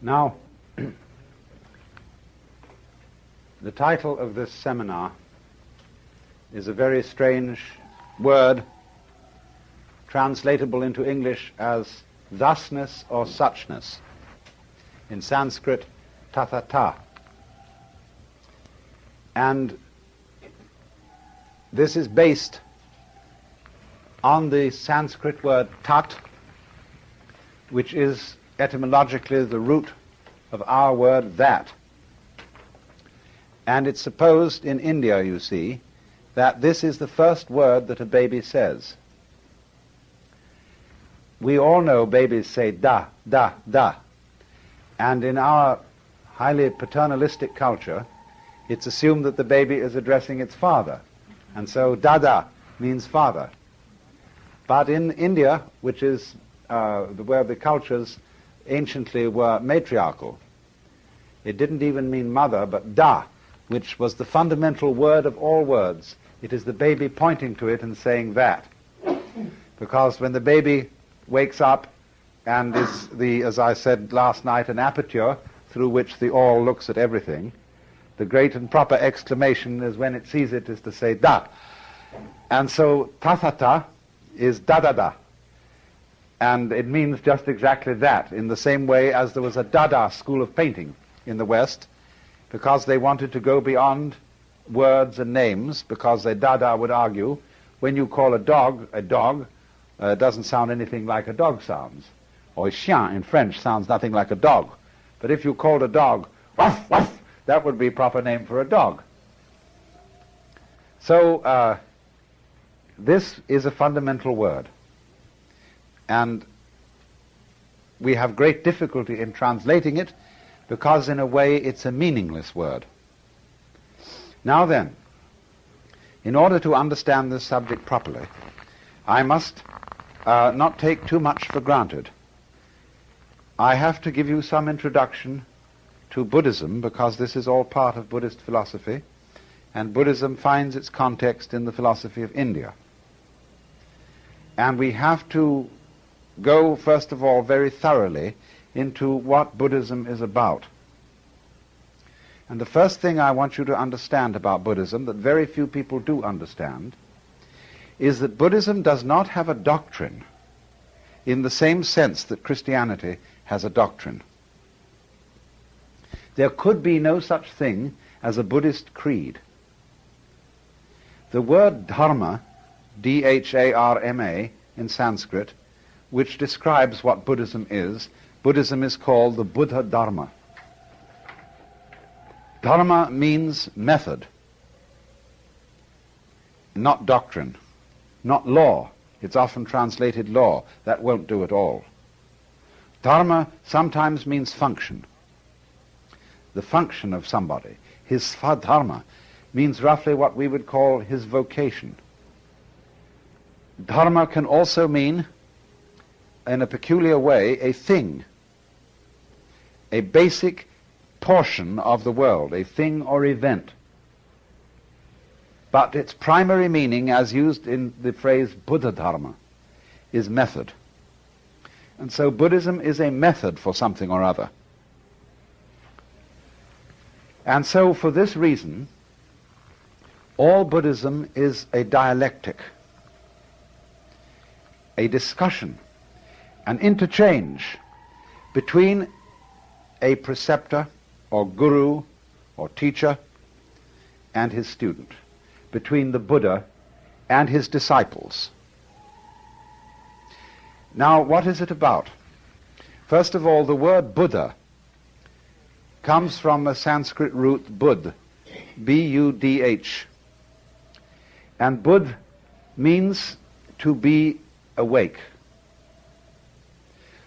Now, the title of this seminar is a very strange word, translatable into English as thusness or suchness. In Sanskrit, tathata. And this is based on the Sanskrit word tat, which is etymologically the root of our word that. And it's supposed in India, you see, that this is the first word that a baby says. We all know babies say da, da, da. And in our highly paternalistic culture, it's assumed that the baby is addressing its father. And so dada means father. But in India, which is where the cultures anciently were matriarchal, it didn't even mean mother, but da, which was the fundamental word of all words. It is the baby pointing to it and saying that. Because when the baby wakes up and is as I said last night, an aperture through which the all looks at everything, the great and proper exclamation is when it sees it is to say da. And so tathata is da-da-da. And it means just exactly that, in the same way as there was a Dada school of painting in the West, because they wanted to go beyond words and names, because the Dada would argue, when you call a dog, doesn't sound anything like a dog sounds. Or chien in French sounds nothing like a dog. But if you called a dog, woof, woof, that would be a proper name for a dog. So this is a fundamental word. And we have great difficulty in translating it because in a way it's a meaningless word. Now then, in order to understand this subject properly, I must not take too much for granted. I have to give you some introduction to Buddhism because this is all part of Buddhist philosophy, and Buddhism finds its context in the philosophy of India. And we have to go, first of all, very thoroughly into what Buddhism is about. And the first thing I want you to understand about Buddhism, that very few people do understand, is that Buddhism does not have a doctrine in the same sense that Christianity has a doctrine. There could be no such thing as a Buddhist creed. The word dharma, D-H-A-R-M-A, in Sanskrit, which describes what Buddhism is called the Buddha Dharma. Dharma means method, not doctrine, not law. It's often translated law. That won't do at all. Dharma sometimes means function. The function of somebody. His svadharma means roughly what we would call his vocation. Dharma can also mean, in a peculiar way, a thing, a basic portion of the world, a thing or event. But its primary meaning, as used in the phrase Buddha Dharma, is method. And so Buddhism is a method for something or other. And so for this reason, all Buddhism is a dialectic, a discussion, an interchange between a preceptor or guru or teacher and his student, between the Buddha and his disciples. Now, what is it about? First of all, the word Buddha comes from a Sanskrit root Buddh, B-U-D-H. And Buddh means to be awake.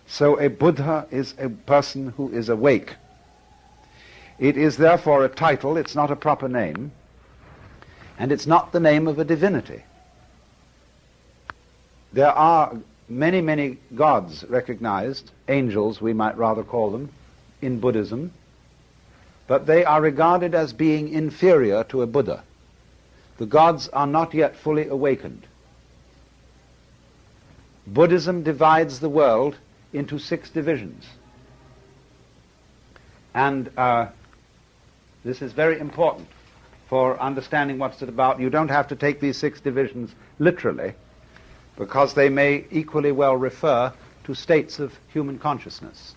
So a Buddha is a person who is awake. It is therefore a title, it's not a proper name, and it's not the name of a divinity. There are many, many gods recognized, angels we might rather call them, in Buddhism, but they are regarded as being inferior to a Buddha. The gods are not yet fully awakened. Buddhism divides the world into 6 divisions. And this is very important for understanding what's it about. You don't have to take these 6 divisions literally, because they may equally well refer to states of human consciousness.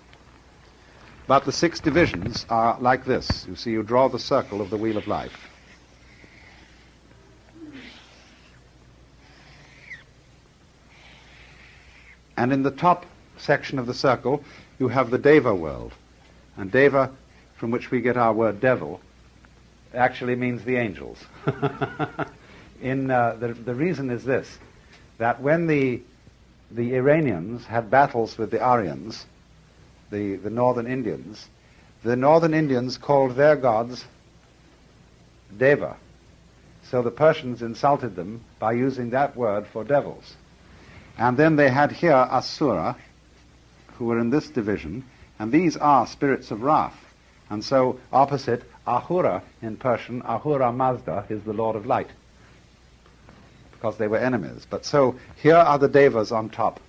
But the 6 divisions are like this. You see, you draw the circle of the wheel of life. And in the top section of the circle, you have the Deva world. And Deva, from which we get our word devil, actually means the angels. The reason is this, that when the Iranians had battles with the Aryans, the northern Indians called their gods Deva. So the Persians insulted them by using that word for devils. And then they had here Asura, who were in this division, and these are spirits of wrath. And so opposite Ahura in Persian, Ahura Mazda is the Lord of Light, because they were enemies. But so here are the Devas on top.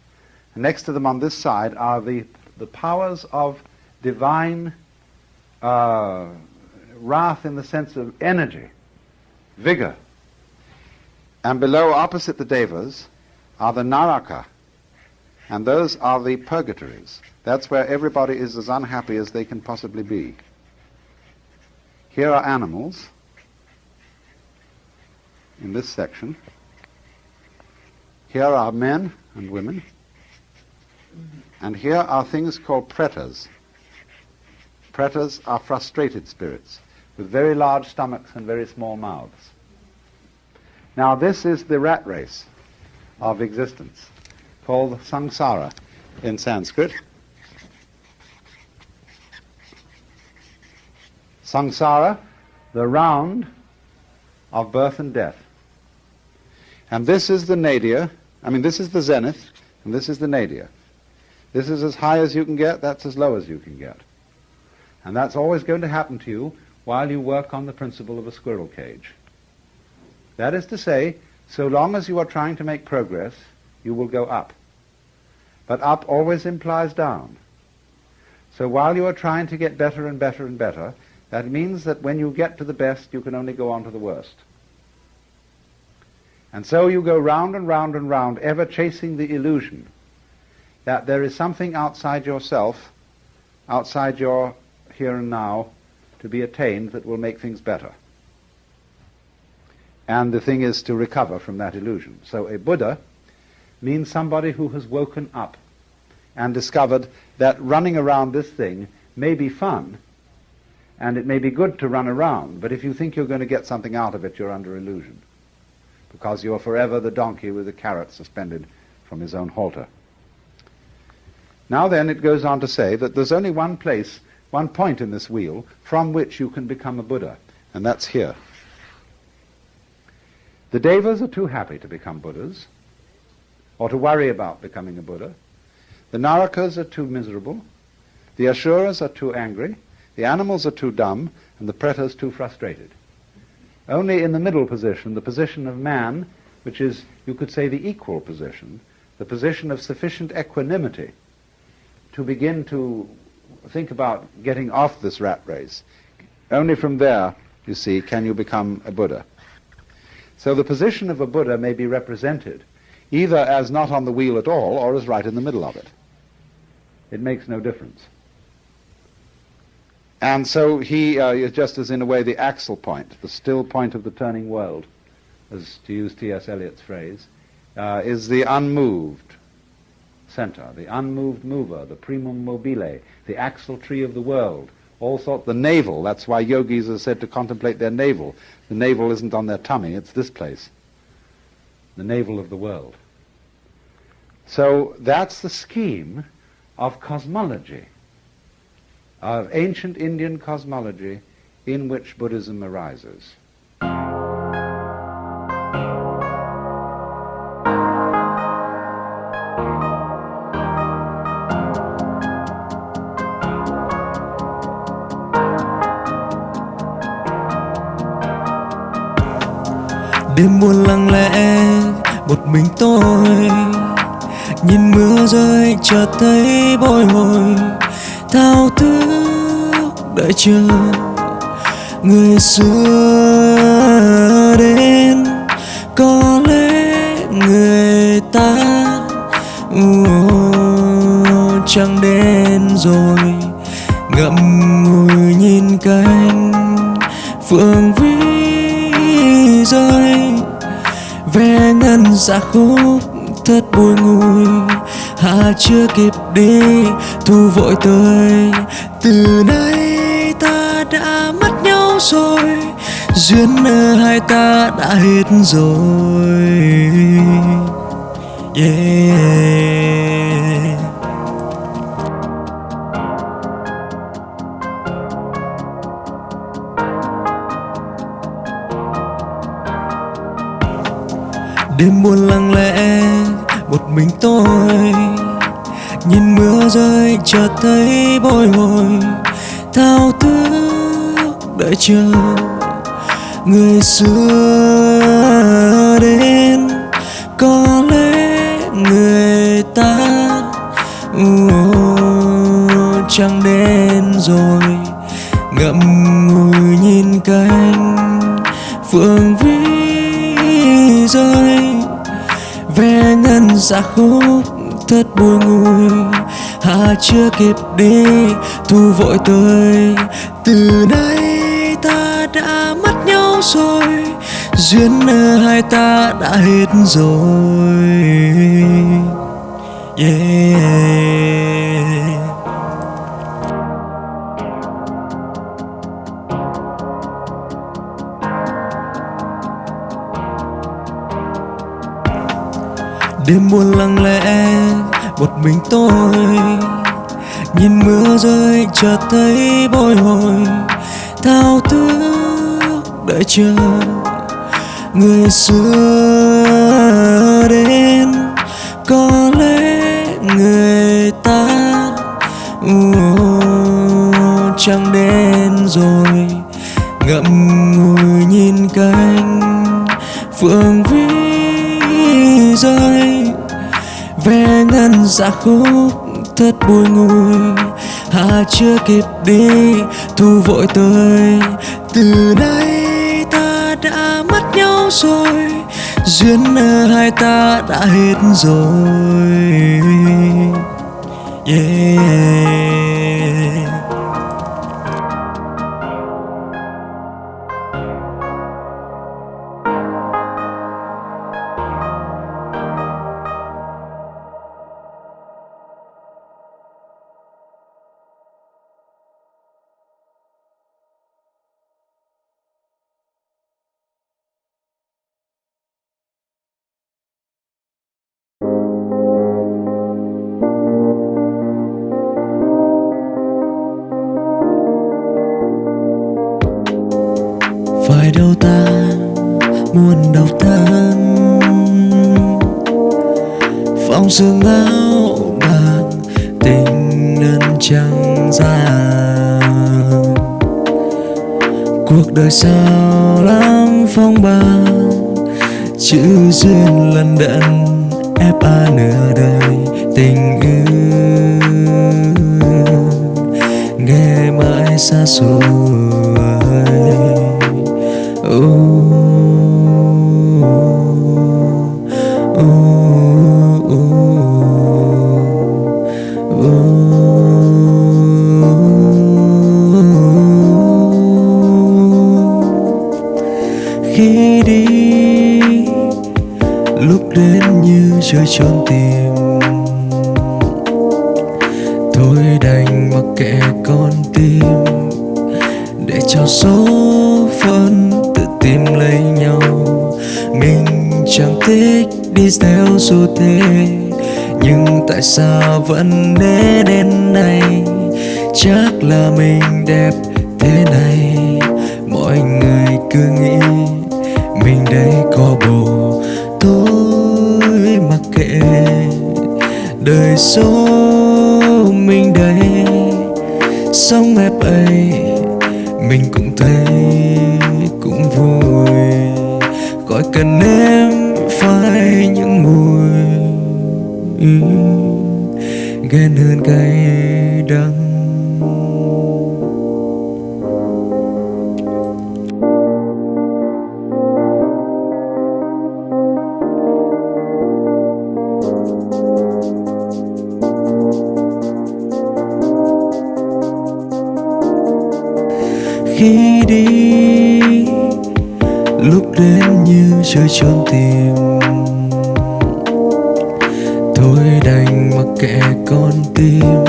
And next to them on this side are the powers of divine wrath in the sense of energy, vigor. And below, opposite the Devas, are the Naraka, and those are the purgatories. That's where everybody is as unhappy as they can possibly be. Here are animals in this section. Here are men and women. And here are things called pretas. Pretas are frustrated spirits with very large stomachs and very small mouths. Now this is the rat race of existence, called samsara in Sanskrit. Samsara, the round of birth and death. And this is the nadir, this is the zenith, and this is the nadir. This is as high as you can get, that's as low as you can get. And that's always going to happen to you while you work on the principle of a squirrel cage. That is to say, so long as you are trying to make progress, you will go up. But up always implies down. So while you are trying to get better and better and better, that means that when you get to the best, you can only go on to the worst. And so you go round and round and round, ever chasing the illusion that there is something outside yourself, outside your here and now, to be attained that will make things better. And the thing is to recover from that illusion. So a Buddha means somebody who has woken up and discovered that running around this thing may be fun, and it may be good to run around, but if you think you're going to get something out of it, you're under illusion, because you're forever the donkey with the carrot suspended from his own halter. Now then, it goes on to say that there's only one place, one point in this wheel from which you can become a Buddha, and that's here. The Devas are too happy to become Buddhas, or to worry about becoming a Buddha. The Narakas are too miserable. The Asuras are too angry. The animals are too dumb, and the Pretas too frustrated. Only in the middle position, the position of man, which is, you could say, the equal position, the position of sufficient equanimity to begin to think about getting off this rat race. Only from there, you see, can you become a Buddha. So the position of a Buddha may be represented either as not on the wheel at all or as right in the middle of it. It makes no difference. And so he is just as in a way the axle point, the still point of the turning world, as to use T.S. Eliot's phrase, is the unmoved center, the unmoved mover, the primum mobile, the axle tree of the world. Also the navel, that's why yogis are said to contemplate their navel. The navel isn't on their tummy, it's this place, the navel of the world. So that's the scheme of cosmology, of ancient Indian cosmology in which Buddhism arises. Đêm buồn lặng lẽ, một mình tôi nhìn mưa rơi chợt thấy bồi hồi thao thức đợi chờ người xưa đến. Có lẽ người ta chẳng đến rồi, ngậm ngùi nhìn cánh phượng vĩ rơi. Ve ngân dạ khúc thật bùi ngùi, hà chưa kịp đi thu vội tới. Từ nay ta đã mất nhau rồi, duyên nợ hai ta đã hết rồi. Yeah. Đêm buồn lặng lẽ một mình tôi, nhìn mưa rơi chợt thấy bồi hồi, thao thức đợi chờ người xưa đến. Có lẽ người ta chẳng đến rồi, ngậm ngùi nhìn cánh phượng vĩ rơi. Ve ngân dạ khúc thật bùi ngùi, hà chưa kịp đi thu vội tới. Từ nay ta đã mất nhau rồi, duyên nợ hai ta đã hết rồi. Yeah. Đêm buồn lặng lẽ một mình tôi, nhìn mưa rơi chợt thấy bồi hồi, thao thức đợi chờ người xưa đến. Có lẽ người ta chẳng đến rồi, ngậm ngùi nhìn cánh phượng vĩ rơi. Ve ngân dạ khúc thật bùi ngùi, hà chưa kịp đi thu vội tới. Từ nay ta đã mất nhau rồi, duyên nợ hai ta đã hết rồi. Yeah. Phải đâu ta muôn độc thân, phong sương áo bạc tình đơn trắng dài. Cuộc đời sao lắm phong ba, chữ duyên lần đận ép nửa đời tình yêu, nghe mãi xa xôi. Khi đi lúc đến như chơi trốn tìm, thôi đành mặc kệ con tim, để cho số phận tự tìm lấy nhau. Mình chẳng thích đi theo xu thế, nhưng tại sao vẫn để đến đây? Chắc là mình đẹp thế này, mọi người cứ nghĩ mình đây có bồ. Tôi mặc kệ đời số mình đây, sống ép ấy mình cũng thấy cũng vui, khỏi cần em phải những mùi ghen hơn cay đắng. khi đi, lúc đến như chơi trốn tìm. Thôi đành mặc kệ con tim,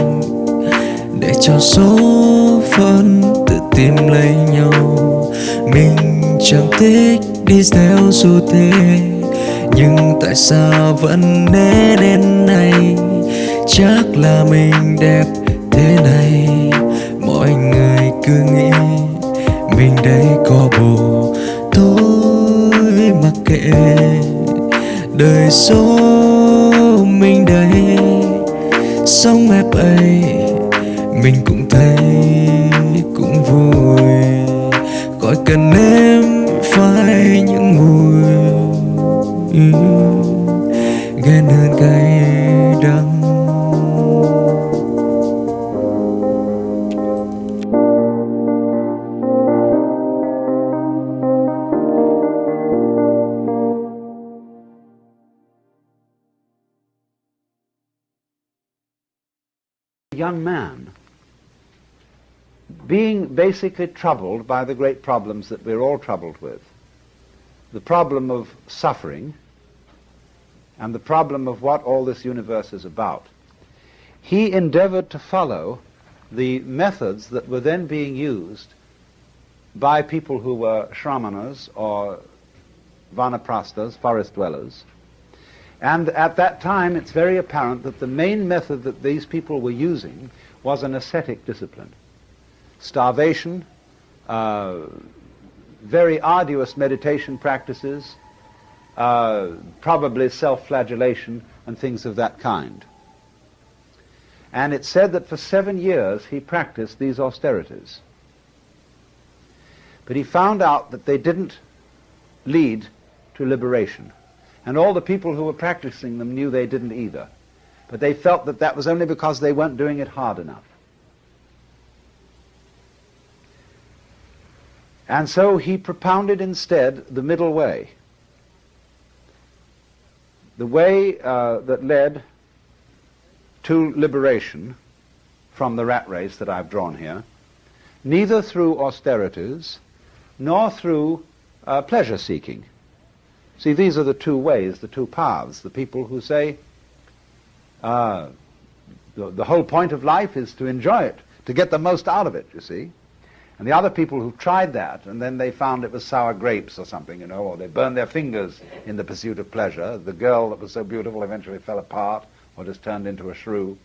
để cho số phận tự tìm lấy nhau. Mình chẳng thích đi theo xu thế, nhưng tại sao vẫn để đến nay? Chắc là mình đẹp thế này, mọi người cứ nghĩ mình đây có bồ. Thôi mặc kệ đời số mình đây, sống ép ấy mình cũng thấy cũng vui. Khỏi cần em phải những mùi ghen hơn cay đắng. Young man, being basically troubled by the great problems that we're all troubled with, the problem of suffering and the problem of what all this universe is about, he endeavored to follow the methods that were then being used by people who were shramanas or vanaprasthas, forest dwellers. And at that time, it's very apparent that the main method that these people were using was an ascetic discipline. Starvation, very arduous meditation practices, probably self-flagellation and things of that kind. And it's said that for 7 years he practiced these austerities. But he found out that they didn't lead to liberation. And all the people who were practicing them knew they didn't either. But they felt that that was only because they weren't doing it hard enough. And so he propounded instead the middle way. The way that led to liberation from the rat race that I've drawn here, neither through austerities nor through pleasure-seeking. See, these are the two ways, the two paths. The people who say the whole point of life is to enjoy it, to get the most out of it, you see. And the other people who tried that, and then they found it was sour grapes or something, you know, or they burned their fingers in the pursuit of pleasure. The girl that was so beautiful eventually fell apart or just turned into a shrew,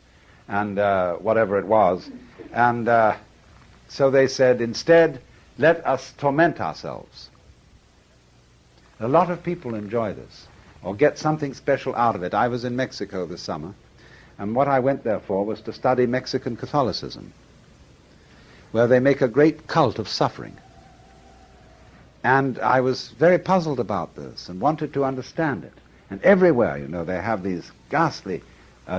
and whatever it was. And so they said, instead, let us torment ourselves. A lot of people enjoy this, or get something special out of it. I was in Mexico this summer, and what I went there for was to study Mexican Catholicism, where they make a great cult of suffering. And I was very puzzled about this and wanted to understand it. And everywhere, you know, they have these ghastly,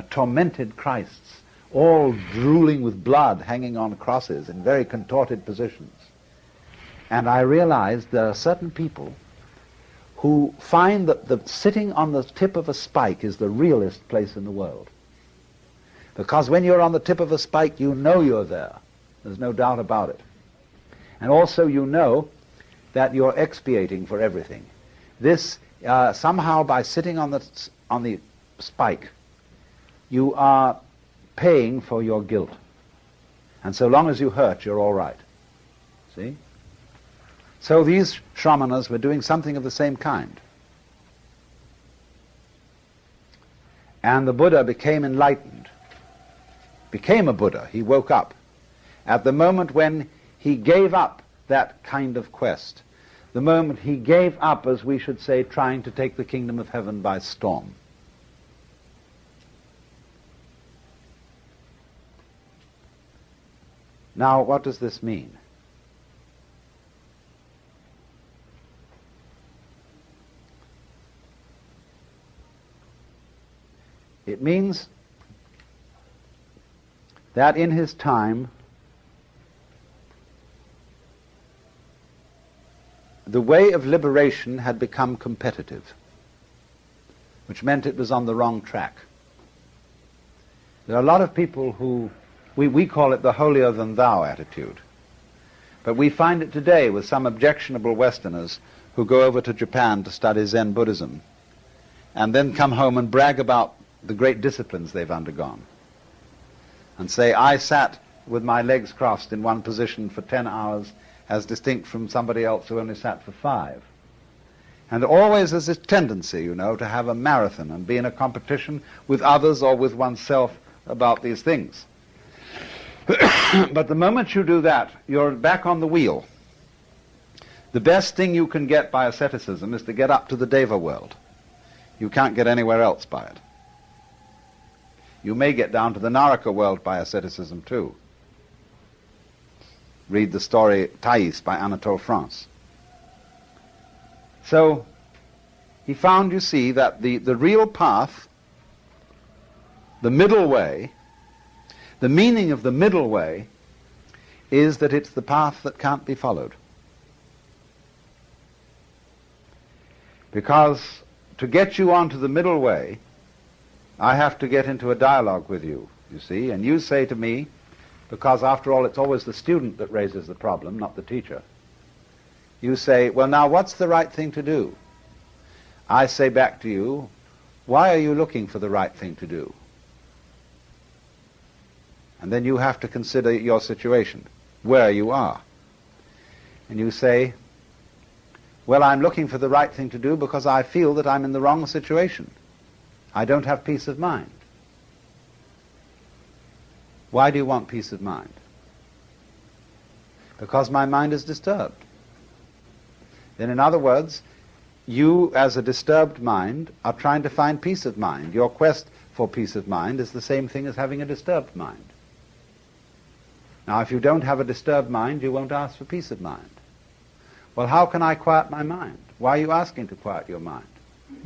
tormented Christs, all drooling with blood, hanging on crosses in very contorted positions. And I realized there are certain people who find that the sitting on the tip of a spike is the realest place in the world. Because when you're on the tip of a spike, you know you're there. There's no doubt about it. And also you know that you're expiating for everything. This, somehow by sitting on the spike, you are paying for your guilt. And so long as you hurt, you're all right. See? So these shramanas were doing something of the same kind. And the Buddha became enlightened, became a Buddha. He woke up at the moment when he gave up that kind of quest, the moment he gave up, as we should say, trying to take the kingdom of heaven by storm. Now, what does this mean? It means that in his time, the way of liberation had become competitive, which meant it was on the wrong track. There are a lot of people who, we call it the holier-than-thou attitude. But we find it today with some objectionable Westerners who go over to Japan to study Zen Buddhism and then come home and brag about the great disciplines they've undergone and say, I sat with my legs crossed in one position for 10 hours as distinct from somebody else who only sat for 5. And always there's this tendency, you know, to have a marathon and be in a competition with others or with oneself about these things. But the moment you do that, you're back on the wheel. The best thing you can get by asceticism is to get up to the Deva world. You can't get anywhere else by it. You may get down to the Naraka world by asceticism too. Read the story Thais by Anatole France. So he found, you see, that the real path, the middle way, the meaning of the middle way is that it's the path that can't be followed. Because to get you onto the middle way, I have to get into a dialogue with you, you see, and you say to me, because after all it's always the student that raises the problem, not the teacher. You say, well, now what's the right thing to do? I say back to you, why are you looking for the right thing to do? And then you have to consider your situation, where you are. And you say, well, I'm looking for the right thing to do because I feel that I'm in the wrong situation. I don't have peace of mind. Why do you want peace of mind? Because my mind is disturbed. Then in other words, you as a disturbed mind are trying to find peace of mind. Your quest for peace of mind is the same thing as having a disturbed mind. Now, if you don't have a disturbed mind, you won't ask for peace of mind. Well, how can I quiet my mind? Why are you asking to quiet your mind?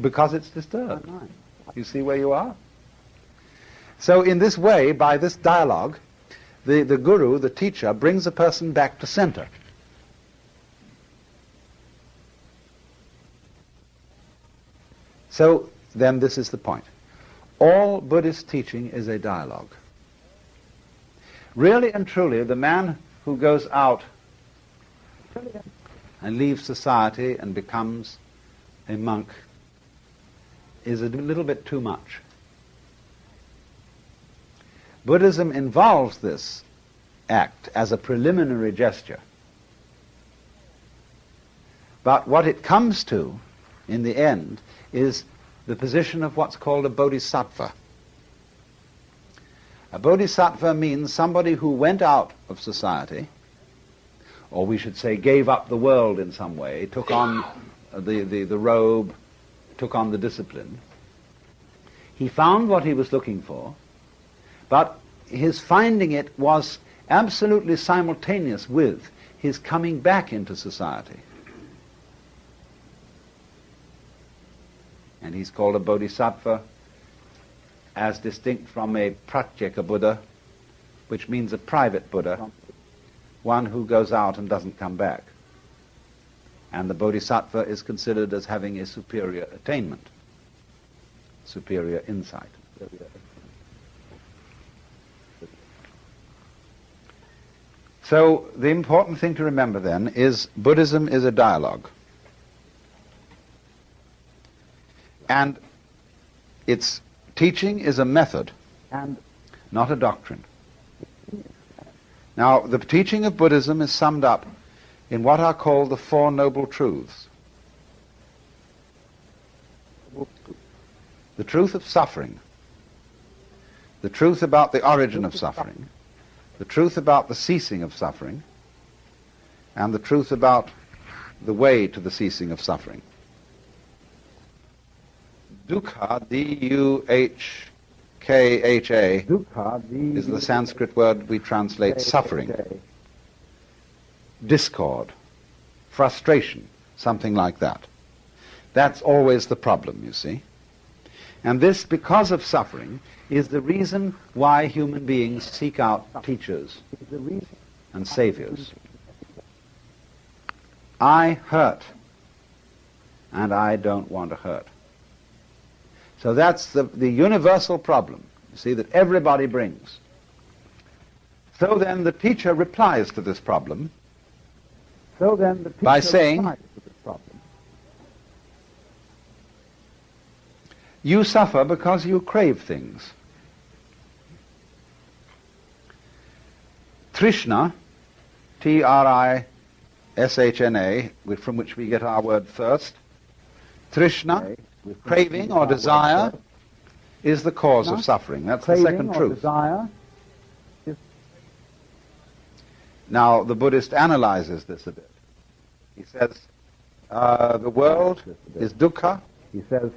Because it's disturbed. You see where you are? So in this way, by this dialogue, the guru, the teacher, brings a person back to center. So then this is the point. All Buddhist teaching is a dialogue. Really and truly, the man who goes out and leaves society and becomes a monk is a little bit too much. Buddhism involves this act as a preliminary gesture. But what it comes to, in the end, is the position of what's called a bodhisattva. A bodhisattva means somebody who went out of society, or we should say gave up the world in some way, took on the robe, took on the discipline. He found what he was looking for, but his finding it was absolutely simultaneous with his coming back into society. And he's called a bodhisattva, as distinct from a pratyeka Buddha, which means a private Buddha, one who goes out and doesn't come back. And the bodhisattva is considered as having a superior attainment, superior insight. So the important thing to remember then is Buddhism is a dialogue. And its teaching is a method, and not a doctrine. Now, the teaching of Buddhism is summed up in what are called the Four Noble Truths. The truth of suffering, the truth about the origin of suffering, the truth about the ceasing of suffering, and the truth about the way to the ceasing of suffering. Dukkha, D-U-H-K-H-A, is the Sanskrit word we translate suffering, discord, frustration, something like that. That's always the problem, you see. And this, because of suffering, is the reason why human beings seek out teachers and saviors. I hurt, and I don't want to hurt. So that's the universal problem, you see, that everybody brings. So then the teacher replies to this problem So then, by saying, you suffer because you crave things. Trishna, Trishna, from which we get our word thirst, Trishna, craving or desire, is the cause of suffering. That's the second truth. Now, the Buddhist analyzes this a bit. He says, the world is dukkha. He says,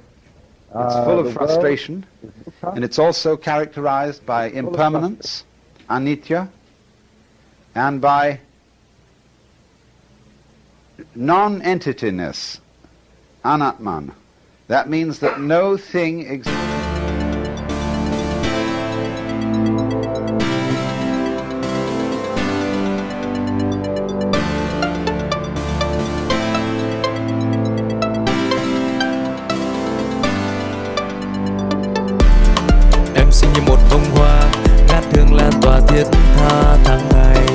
it's full of frustration, and it's also characterized by impermanence, anitya, and by non-entityness, anatman. That means that no thing exists. Em sinh như một bông hoa ngát hương lan tỏa thiết tha tháng ngày.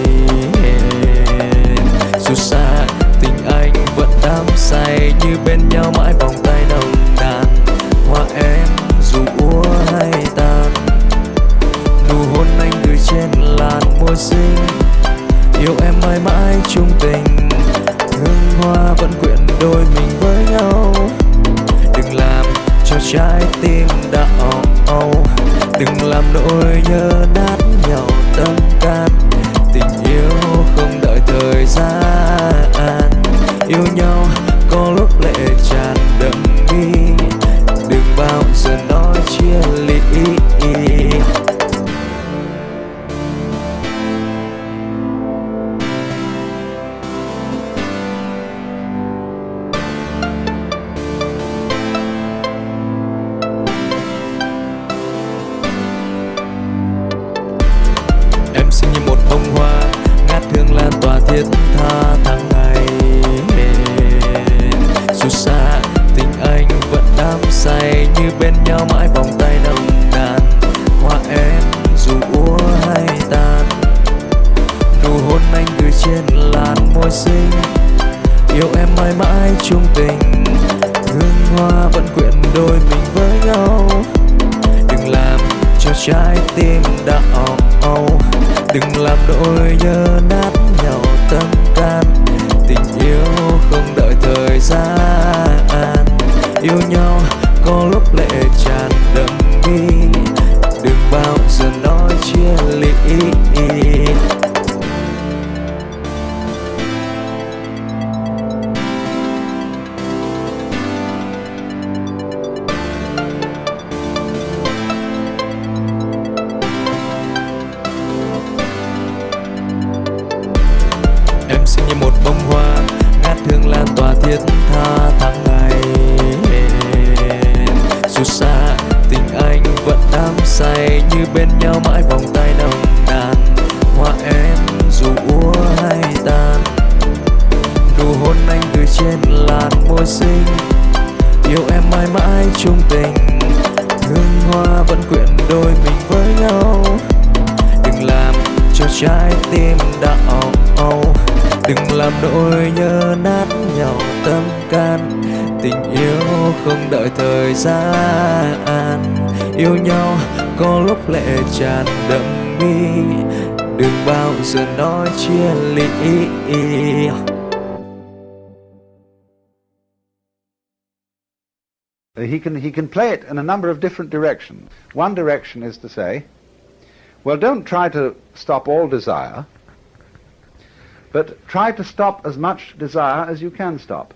Dù xa tình anh vẫn đắm say, như bên nhau mãi vòng tay nồng nàn. Hoa em dù úa hay tàn, nụ hôn anh gửi trên làn môi xinh, yêu em mãi mãi chung tình. Hương hoa vẫn quyện đôi mình với nhau, đừng làm cho trái tim đau, đừng làm nỗi nhớ nát nhau tâm can. Tình yêu không đợi thời gian, yêu nhau có lúc lệ tràn đậm mi, đừng bao giờ nói chia ly. Em sinh như một bông hoa ngát hương lan tỏa thiết tha tháng ngày. Dù xa tình anh vẫn đắm say, như bên nhau mãi vòng tay nồng nàn. Hoa em dù úa hay tàn, nụ hôn anh gửi trên làn môi xinh, yêu em mãi mãi chung tình. Hương hoa vẫn quyện đôi mình với nhau, đừng làm cho trái tim đau, đừng làm nỗi nhớ nát nhau tâm can. Tình yêu không đợi thời gian, yêu nhau có lúc lệ tràn đậm mi, đừng bao giờ nói chia ly. Em sinh như một bông hoa ngát hương lan tỏa thiết tha tháng ngày. Dù xa tình anh vẫn đắm say, như bên nhau mãi vòng tay nồng nàn. Hoa em dù úa hay tàn, nụ hôn anh gửi trên làn môi xinh, yêu em mãi mãi chung tình. Hương hoa vẫn quyện đôi mình với nhau, đừng làm cho trái tim đau, đừng làm nỗi nhớ nát nhau tâm can. Tình yêu không đợi thời gian, yêu nhau có lúc lệ tràn đậm mi, đừng bao giờ nói chia ly. He can play it in a number of different directions. One direction is to say, well, don't try to stop all desire, but try to stop as much desire as you can stop.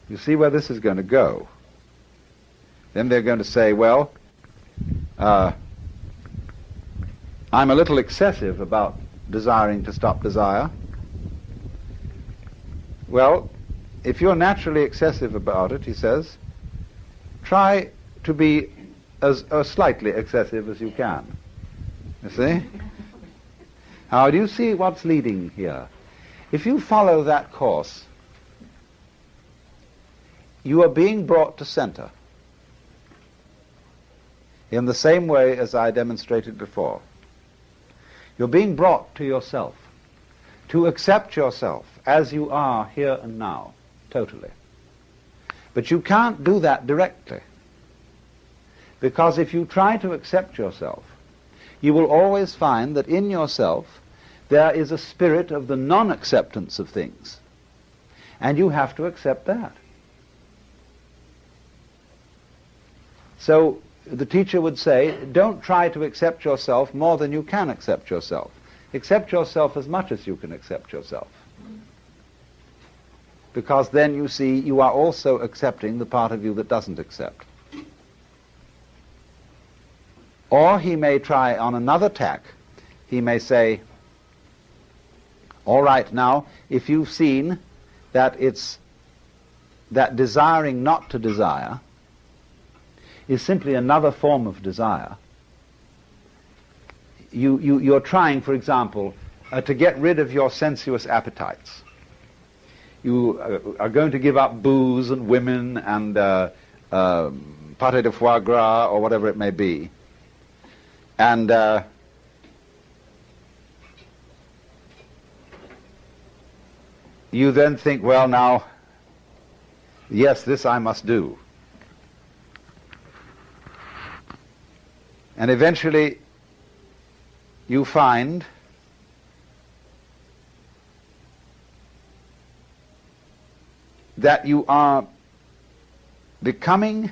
You see where this is going to go. Then they're going to say, well, I'm a little excessive about desiring to stop desire. Well, if you're naturally excessive about it, he says, try to be as slightly excessive as you can. You see? Now, do you see what's leading here? If you follow that course, you are being brought to center. in the same way as I demonstrated before. You're being brought to yourself, to accept yourself as you are here and now, totally. But you can't do that directly, because if you try to accept yourself, you will always find that in yourself there is a spirit of the non-acceptance of things, and you have to accept that. So the teacher would say, don't try to accept yourself more than you can accept yourself. Accept yourself as much as you can accept yourself. Because then you see you are also accepting the part of you that doesn't accept. Or he may try on another tack. He may say, all right, now, if you've seen that it's that desiring not to desire is simply another form of desire. You're trying, for example, to get rid of your sensuous appetites. You are going to give up booze and women and pâté de foie gras or whatever it may be. And you then think, well, now, yes, this I must do. And eventually you find that you are becoming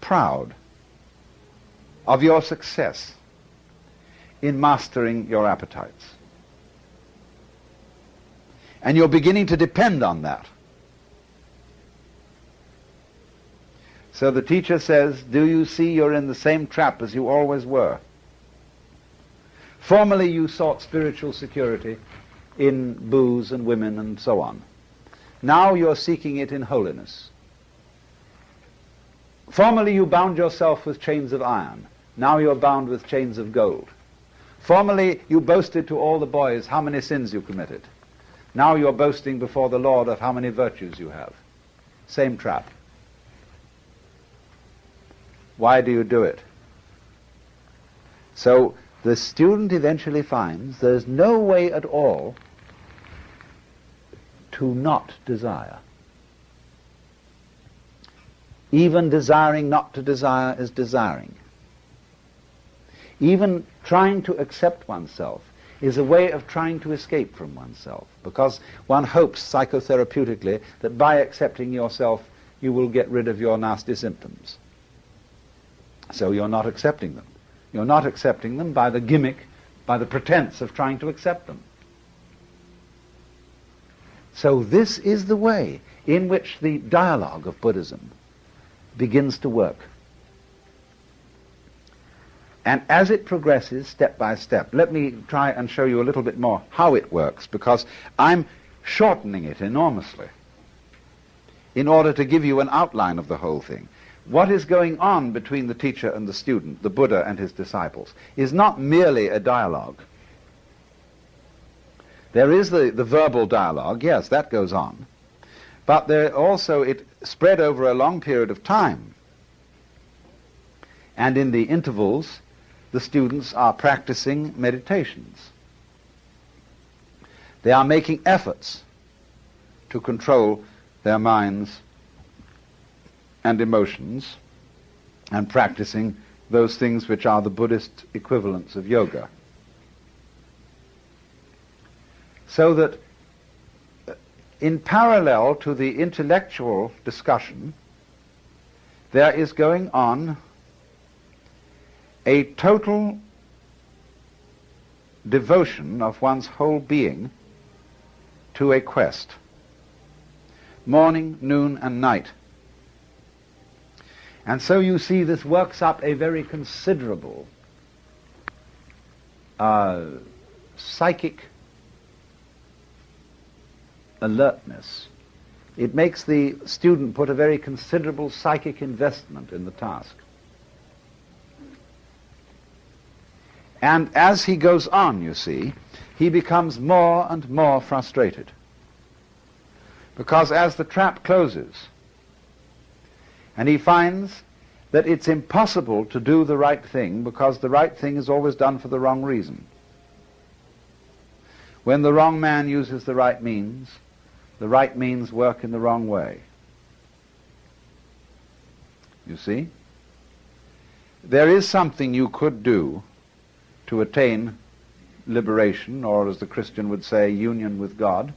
proud of your success in mastering your appetites. And you're beginning to depend on that. So the teacher says, do you see you're in the same trap as you always were? Formerly you sought spiritual security in booze and women and so on. Now you're seeking it in holiness. Formerly you bound yourself with chains of iron. Now you're bound with chains of gold. Formerly you boasted to all the boys how many sins you committed. Now you're boasting before the Lord of how many virtues you have. Same trap. Why do you do it? So the student eventually finds there's no way at all to not desire. Even desiring not to desire is desiring. Even trying to accept oneself is a way of trying to escape from oneself, because one hopes psychotherapeutically that by accepting yourself you will get rid of your nasty symptoms. So you're not accepting them. You're not accepting them by the gimmick, by the pretense of trying to accept them. So this is the way in which the dialogue of Buddhism begins to work. And as it progresses step by step, let me try and show you a little bit more how it works, because I'm shortening it enormously in order to give you an outline of the whole thing. What is going on between the teacher and the student, the Buddha and his disciples, is not merely a dialogue. There is the verbal dialogue, yes, that goes on. But there also, it spread over a long period of time. And in the intervals, the students are practicing meditations. They are making efforts to control their minds and emotions, and practicing those things which are the Buddhist equivalents of yoga. So that in parallel to the intellectual discussion, there is going on a total devotion of one's whole being to a quest, morning, noon, and night. And so you see this works up a very considerable psychic alertness. It makes the student put a very considerable psychic investment in the task. And as he goes on, you see, he becomes more and more frustrated. Because as the trap closes, and he finds that it's impossible to do the right thing because the right thing is always done for the wrong reason. When the wrong man uses the right means work in the wrong way. You see? There is something you could do to attain liberation, or as the Christian would say, union with God,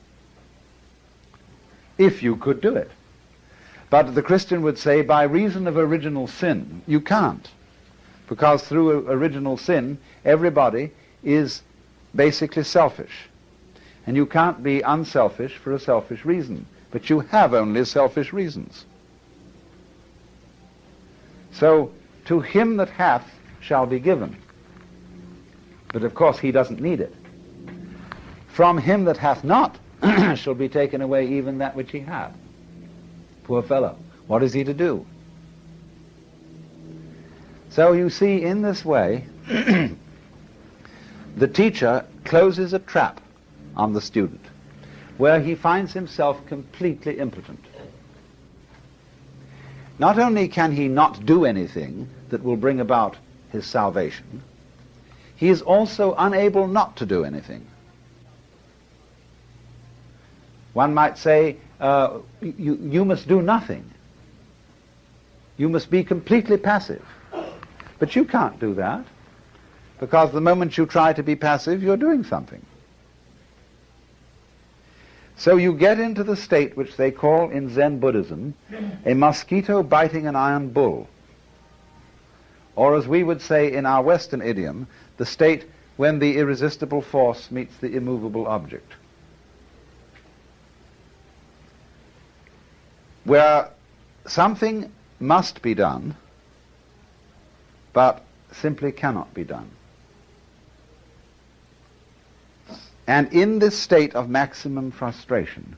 if you could do it. But the Christian would say, by reason of original sin, you can't. Because through original sin, everybody is basically selfish. And you can't be unselfish for a selfish reason. But you have only selfish reasons. So, to him that hath shall be given. But of course he doesn't need it. From him that hath not shall be taken away even that which he hath. Poor fellow, what is he to do? So you see, in this way, the teacher closes a trap on the student, where he finds himself completely impotent. Not only can he not do anything that will bring about his salvation, he is also unable not to do anything. One might say, you must do nothing. You must be completely passive. But you can't do that, because the moment you try to be passive, you're doing something. So you get into the state which they call in Zen Buddhism a mosquito biting an iron bull. Or as we would say in our Western idiom, the state when the irresistible force meets the immovable object. Where something must be done, but simply cannot be done. And in this state of maximum frustration,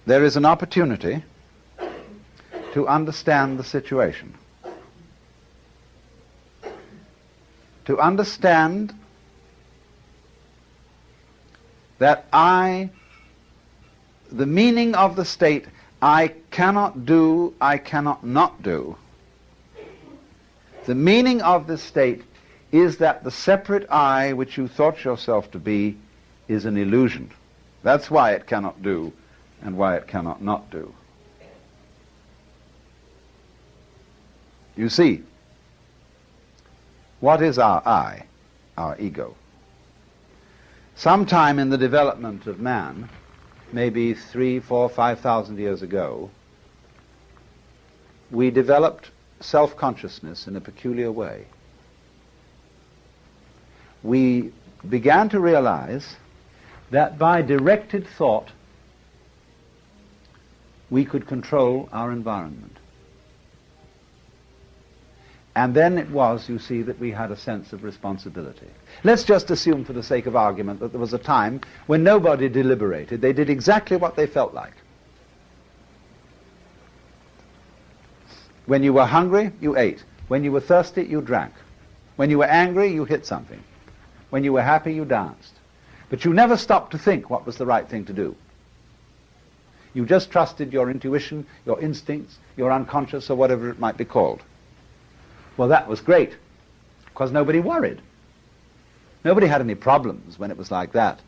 there is an opportunity to understand the situation. To understand that the meaning of the state, I cannot do, I cannot not do. The meaning of this state is that the separate I which you thought yourself to be is an illusion. That's why it cannot do and why it cannot not do. You see, what is our I, our ego? Sometime in the development of man, maybe 3, 4, 5,000 years ago, we developed self-consciousness in a peculiar way. We began to realize that by directed thought we could control our environment. And then it was, you see, that we had a sense of responsibility. Let's just assume, for the sake of argument, that there was a time when nobody deliberated. They did exactly what they felt like. When you were hungry, you ate. When you were thirsty, you drank. When you were angry, you hit something. When you were happy, you danced. But you never stopped to think what was the right thing to do. You just trusted your intuition, your instincts, your unconscious, or whatever it might be called. Well, that was great, because nobody worried. Nobody had any problems when it was like that.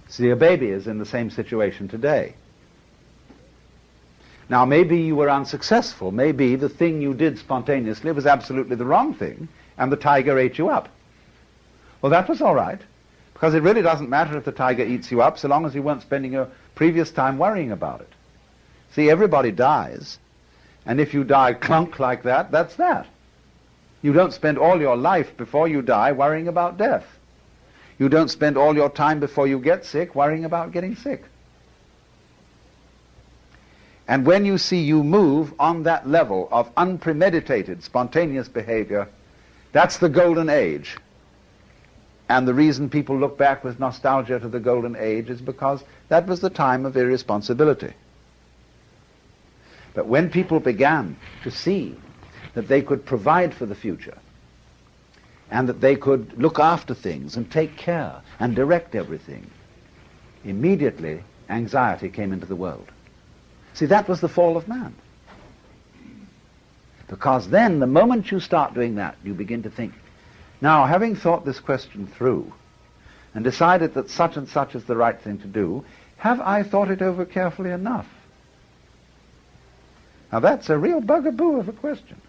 See, a baby is in the same situation today. Now, maybe you were unsuccessful. Maybe the thing you did spontaneously was absolutely the wrong thing, and the tiger ate you up. Well, that was all right, because it really doesn't matter if the tiger eats you up, so long as you weren't spending your previous time worrying about it. See, everybody dies, and if you die clunk like that, that's that. You don't spend all your life before you die worrying about death. You don't spend all your time before you get sick worrying about getting sick. And when you see you move on that level of unpremeditated, spontaneous behavior, that's the golden age. And the reason people look back with nostalgia to the golden age is because that was the time of irresponsibility. But when people began to see that they could provide for the future, and that they could look after things and take care and direct everything, immediately anxiety came into the world. See, that was the fall of man. Because then, the moment you start doing that, you begin to think, now, having thought this question through, and decided that such and such is the right thing to do, have I thought it over carefully enough? Now, that's a real bugaboo of a question.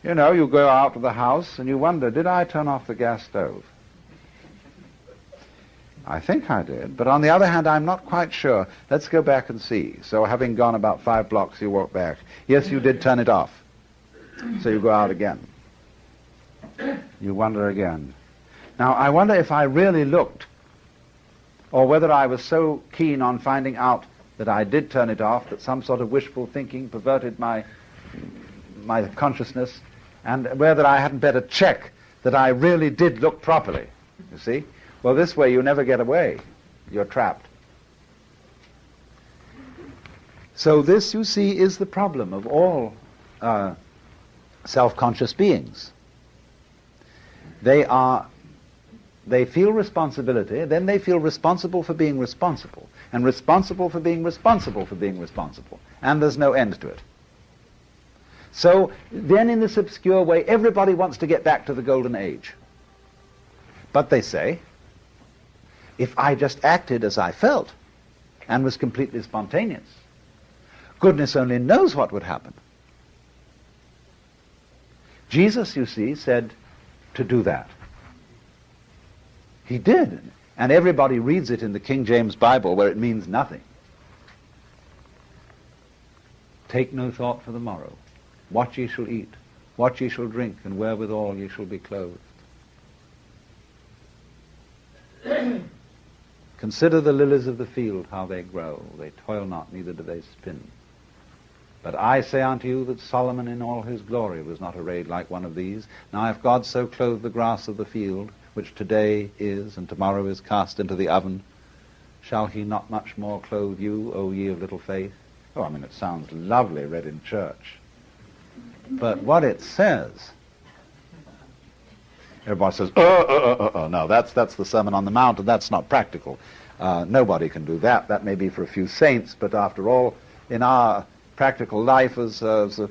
You know, you go out of the house and you wonder, did I turn off the gas stove? I think I did, but on the other hand, I'm not quite sure. Let's go back and see. So having gone about 5 blocks, you walk back. Yes, you did turn it off. So you go out again. You wonder again. Now, I wonder if I really looked, or whether I was so keen on finding out that I did turn it off that some sort of wishful thinking perverted my consciousness, and whether I hadn't better check that I really did look properly, you see? Well, this way you never get away. You're trapped. So this, you see, is the problem of all self-conscious beings. They feel responsibility, then they feel responsible for being responsible, and responsible for being responsible for being responsible, and there's no end to it. So then in this obscure way, everybody wants to get back to the golden age. But they say, if I just acted as I felt and was completely spontaneous, goodness only knows what would happen. Jesus, you see, said to do that. He did. And everybody reads it in the King James Bible where it means nothing. Take no thought for the morrow. What ye shall eat, what ye shall drink, and wherewithal ye shall be clothed. Consider the lilies of the field, how they grow. They toil not, neither do they spin. But I say unto you that Solomon in all his glory was not arrayed like one of these. Now if God so clothed the grass of the field, which today is and tomorrow is cast into the oven, shall he not much more clothe you, O ye of little faith? Oh, I mean, it sounds lovely read in church. But what it says, everybody says, no, that's the Sermon on the Mount, and that's not practical. Nobody can do that. That may be for a few saints, but after all, in our practical life as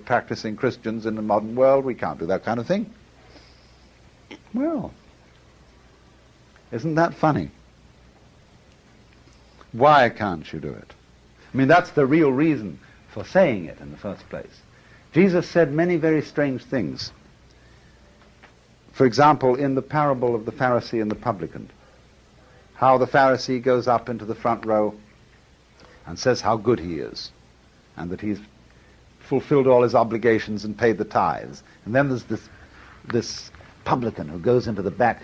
practicing Christians in the modern world, we can't do that kind of thing. Well, isn't that funny? Why can't you do it? I mean, that's the real reason for saying it in the first place. Jesus said many very strange things. For example, in the parable of the Pharisee and the publican, how the Pharisee goes up into the front row and says how good he is, and that he's fulfilled all his obligations and paid the tithes. And then there's this publican who goes into the back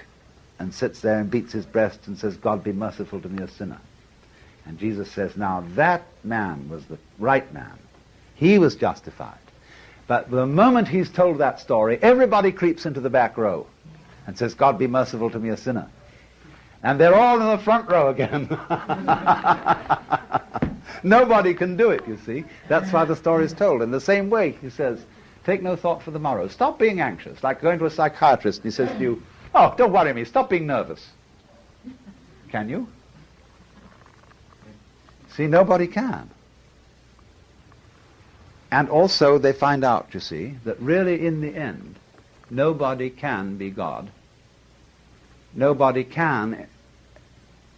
and sits there and beats his breast and says, God be merciful to me, a sinner. And Jesus says, now that man was the right man. He was justified. But the moment he's told that story, everybody creeps into the back row and says, God be merciful to me, a sinner. And they're all in the front row again. Nobody can do it, you see. That's why the story is told. In the same way, he says, take no thought for the morrow. Stop being anxious. Like going to a psychiatrist and he says to you, oh, don't worry me, stop being nervous. Can you? See, nobody can. And also they find out, you see, that really in the end, nobody can be God. Nobody can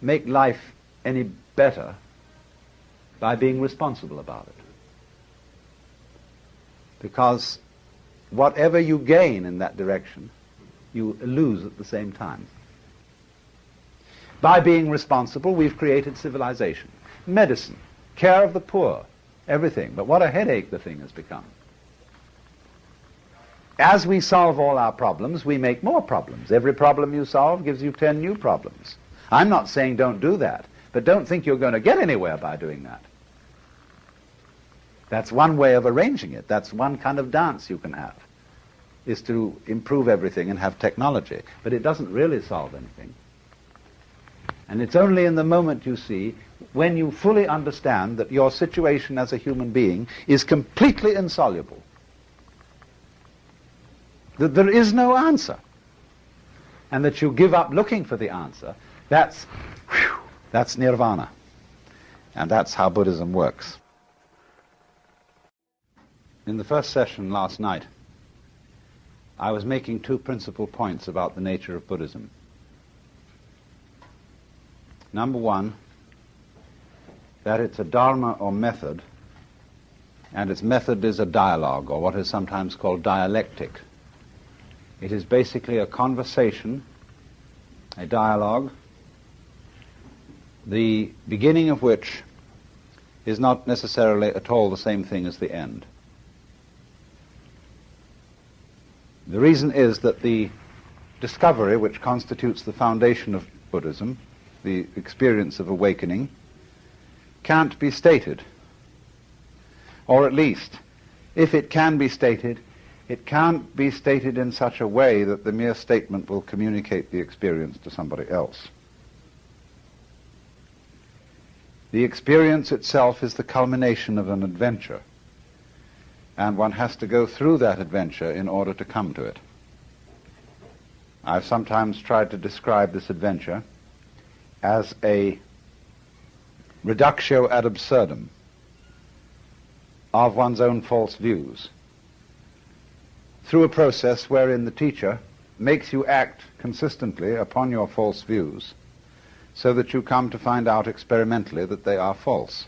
make life any better by being responsible about it. Because whatever you gain in that direction, you lose at the same time. By being responsible, we've created civilization, medicine, care of the poor, everything. But what a headache the thing has become. As we solve all our problems, we make more problems. Every problem you solve gives you 10 new problems. I'm not saying don't do that, but don't think you're going to get anywhere by doing that. That's one way of arranging it. That's one kind of dance you can have, is to improve everything and have technology. But it doesn't really solve anything. And it's only in the moment, you see, when you fully understand that your situation as a human being is completely insoluble, that there is no answer, and that you give up looking for the answer, that's nirvana. And that's how Buddhism works. In the first session last night, I was making two principal points about the nature of Buddhism. Number one, that it's a dharma or method, and its method is a dialogue, or what is sometimes called dialectic. It is basically a conversation, a dialogue, the beginning of which is not necessarily at all the same thing as the end. The reason is that the discovery which constitutes the foundation of Buddhism, the experience of awakening, can't be stated. Or at least, if it can be stated, it can't be stated in such a way that the mere statement will communicate the experience to somebody else. The experience itself is the culmination of an adventure, and one has to go through that adventure in order to come to it. I've sometimes tried to describe this adventure as a reductio ad absurdum of one's own false views, through a process wherein the teacher makes you act consistently upon your false views, so that you come to find out experimentally that they are false.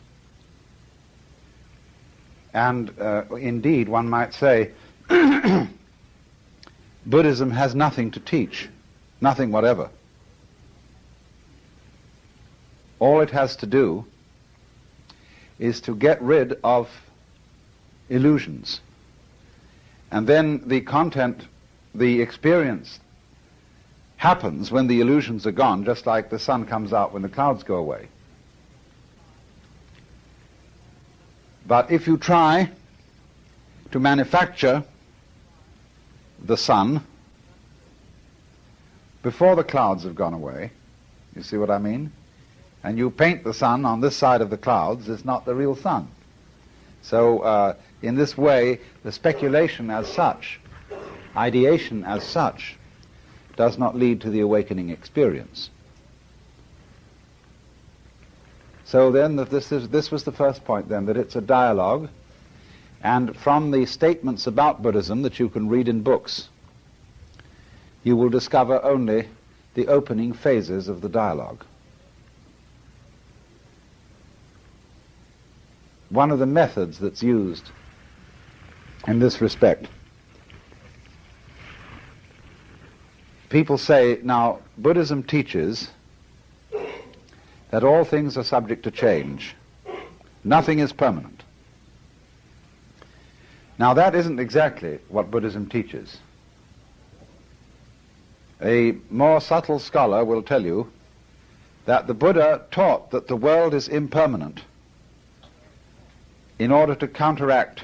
And indeed, one might say, Buddhism has nothing to teach, nothing whatever. All it has to do is to get rid of illusions. And then the content, the experience happens when the illusions are gone, just like the sun comes out when the clouds go away. But if you try to manufacture the sun before the clouds have gone away, you see what I mean? And you paint the sun on this side of the clouds, it's not the real sun. So in this way, the speculation as such, ideation as such, does not lead to the awakening experience. So then this was the first point then, that it's a dialogue, and from the statements about Buddhism that you can read in books, you will discover only the opening phases of the dialogue. One of the methods that's used in this respect, people say, now, Buddhism teaches that all things are subject to change. Nothing is permanent. Now, that isn't exactly what Buddhism teaches. A more subtle scholar will tell you that the Buddha taught that the world is impermanent in order to counteract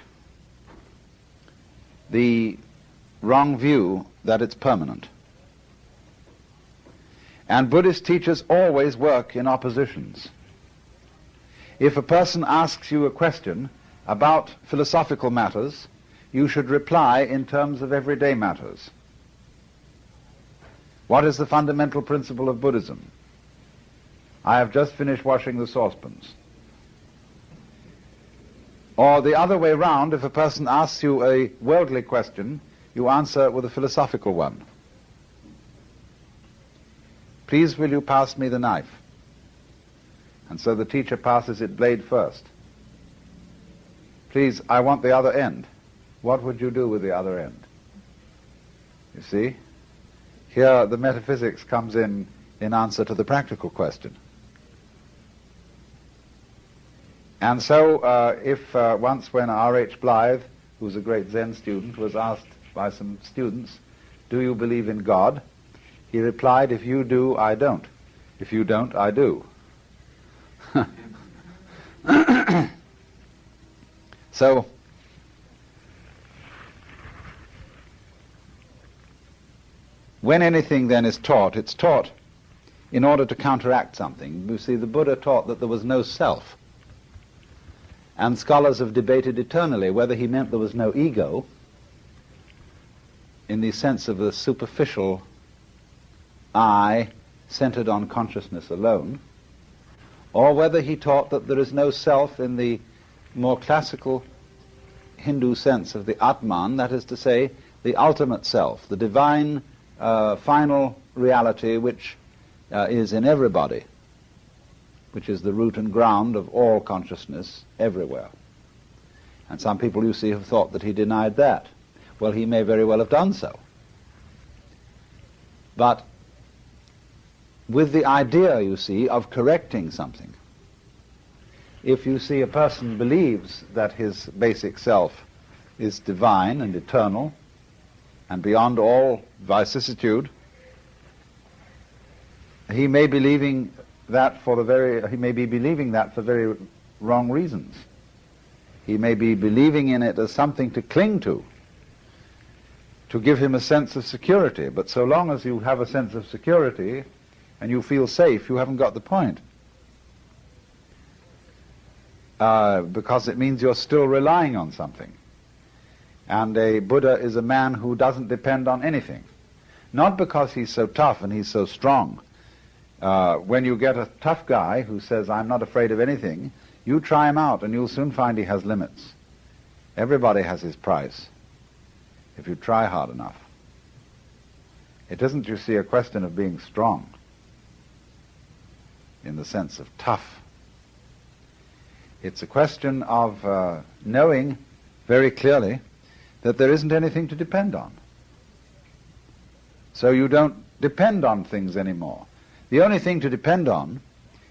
the wrong view that it's permanent. And Buddhist teachers always work in oppositions. If a person asks you a question about philosophical matters, you should reply in terms of everyday matters. What is the fundamental principle of Buddhism? I have just finished washing the saucepans. Or the other way round, if a person asks you a worldly question, you answer with a philosophical one. Please will you pass me the knife? And so the teacher passes it blade first. Please, I want the other end. What would you do with the other end? You see? Here the metaphysics comes in answer to the practical question. And so if once when R.H. Blythe, who's a great Zen student, was asked by some students, do you believe in God? He replied, if you do, I don't. If you don't, I do. So, when anything then is taught, it's taught in order to counteract something. You see, the Buddha taught that there was no self. And scholars have debated eternally whether he meant there was no ego in the sense of the superficial I centered on consciousness alone, or whether he taught that there is no self in the more classical Hindu sense of the Atman, that is to say, the ultimate self, the divine final reality which is in everybody, which is the root and ground of all consciousness everywhere. And some people, you see, have thought that he denied that. Well, he may very well have done so. But with the idea, you see, of correcting something. If you see a person believes that his basic self is divine and eternal and beyond all vicissitude, he may be believing that for very wrong reasons. He may be believing in it as something to cling to give him a sense of security. But so long as you have a sense of security and you feel safe, you haven't got the point. Because it means you're still relying on something. And a Buddha is a man who doesn't depend on anything. Not because he's so tough and he's so strong. When you get a tough guy who says, I'm not afraid of anything, you try him out and you'll soon find he has limits. Everybody has his price, if you try hard enough. It isn't, you see, a question of being strong in the sense of tough. It's a question of knowing very clearly that there isn't anything to depend on. So you don't depend on things anymore. The only thing to depend on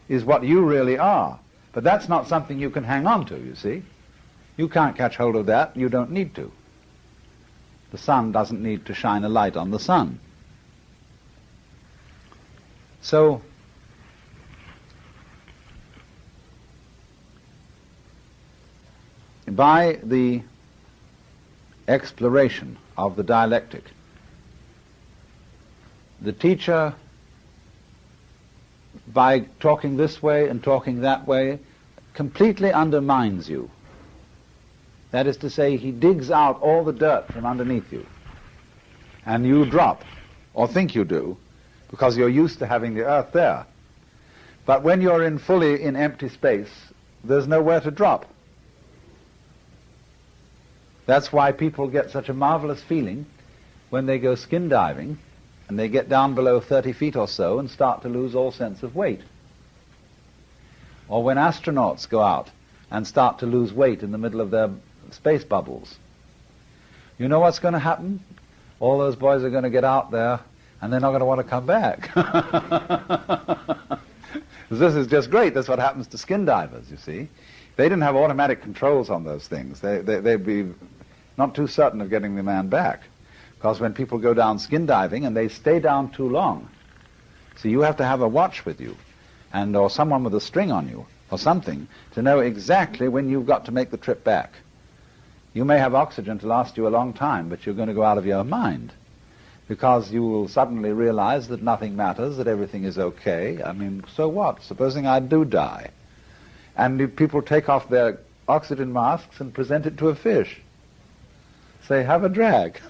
is what you really are. But that's not something you can hang on to, you see. You can't catch hold of that, you don't need to. The sun doesn't need to shine a light on the sun. So, by the exploration of the dialectic, the teacher, by talking this way and talking that way, completely undermines you. That is to say, he digs out all the dirt from underneath you. And you drop, or think you do, because you're used to having the earth there. But when you're fully in empty space, there's nowhere to drop. That's why people get such a marvelous feeling when they go skin diving and they get down below 30 feet or so and start to lose all sense of weight. Or when astronauts go out and start to lose weight in the middle of their space bubbles. You know what's going to happen? All those boys are going to get out there and they're not going to want to come back. This is just great. That's what happens to skin divers, you see. They didn't have automatic controls on those things. They'd be not too certain of getting the man back. Because when people go down skin diving and they stay down too long, so you have to have a watch with you, or someone with a string on you, or something, to know exactly when you've got to make the trip back. You may have oxygen to last you a long time, but you're going to go out of your mind, because you will suddenly realize that nothing matters, that everything is okay. I mean, so what? Supposing I do die. And people take off their oxygen masks and present it to a fish. Say, have a drag.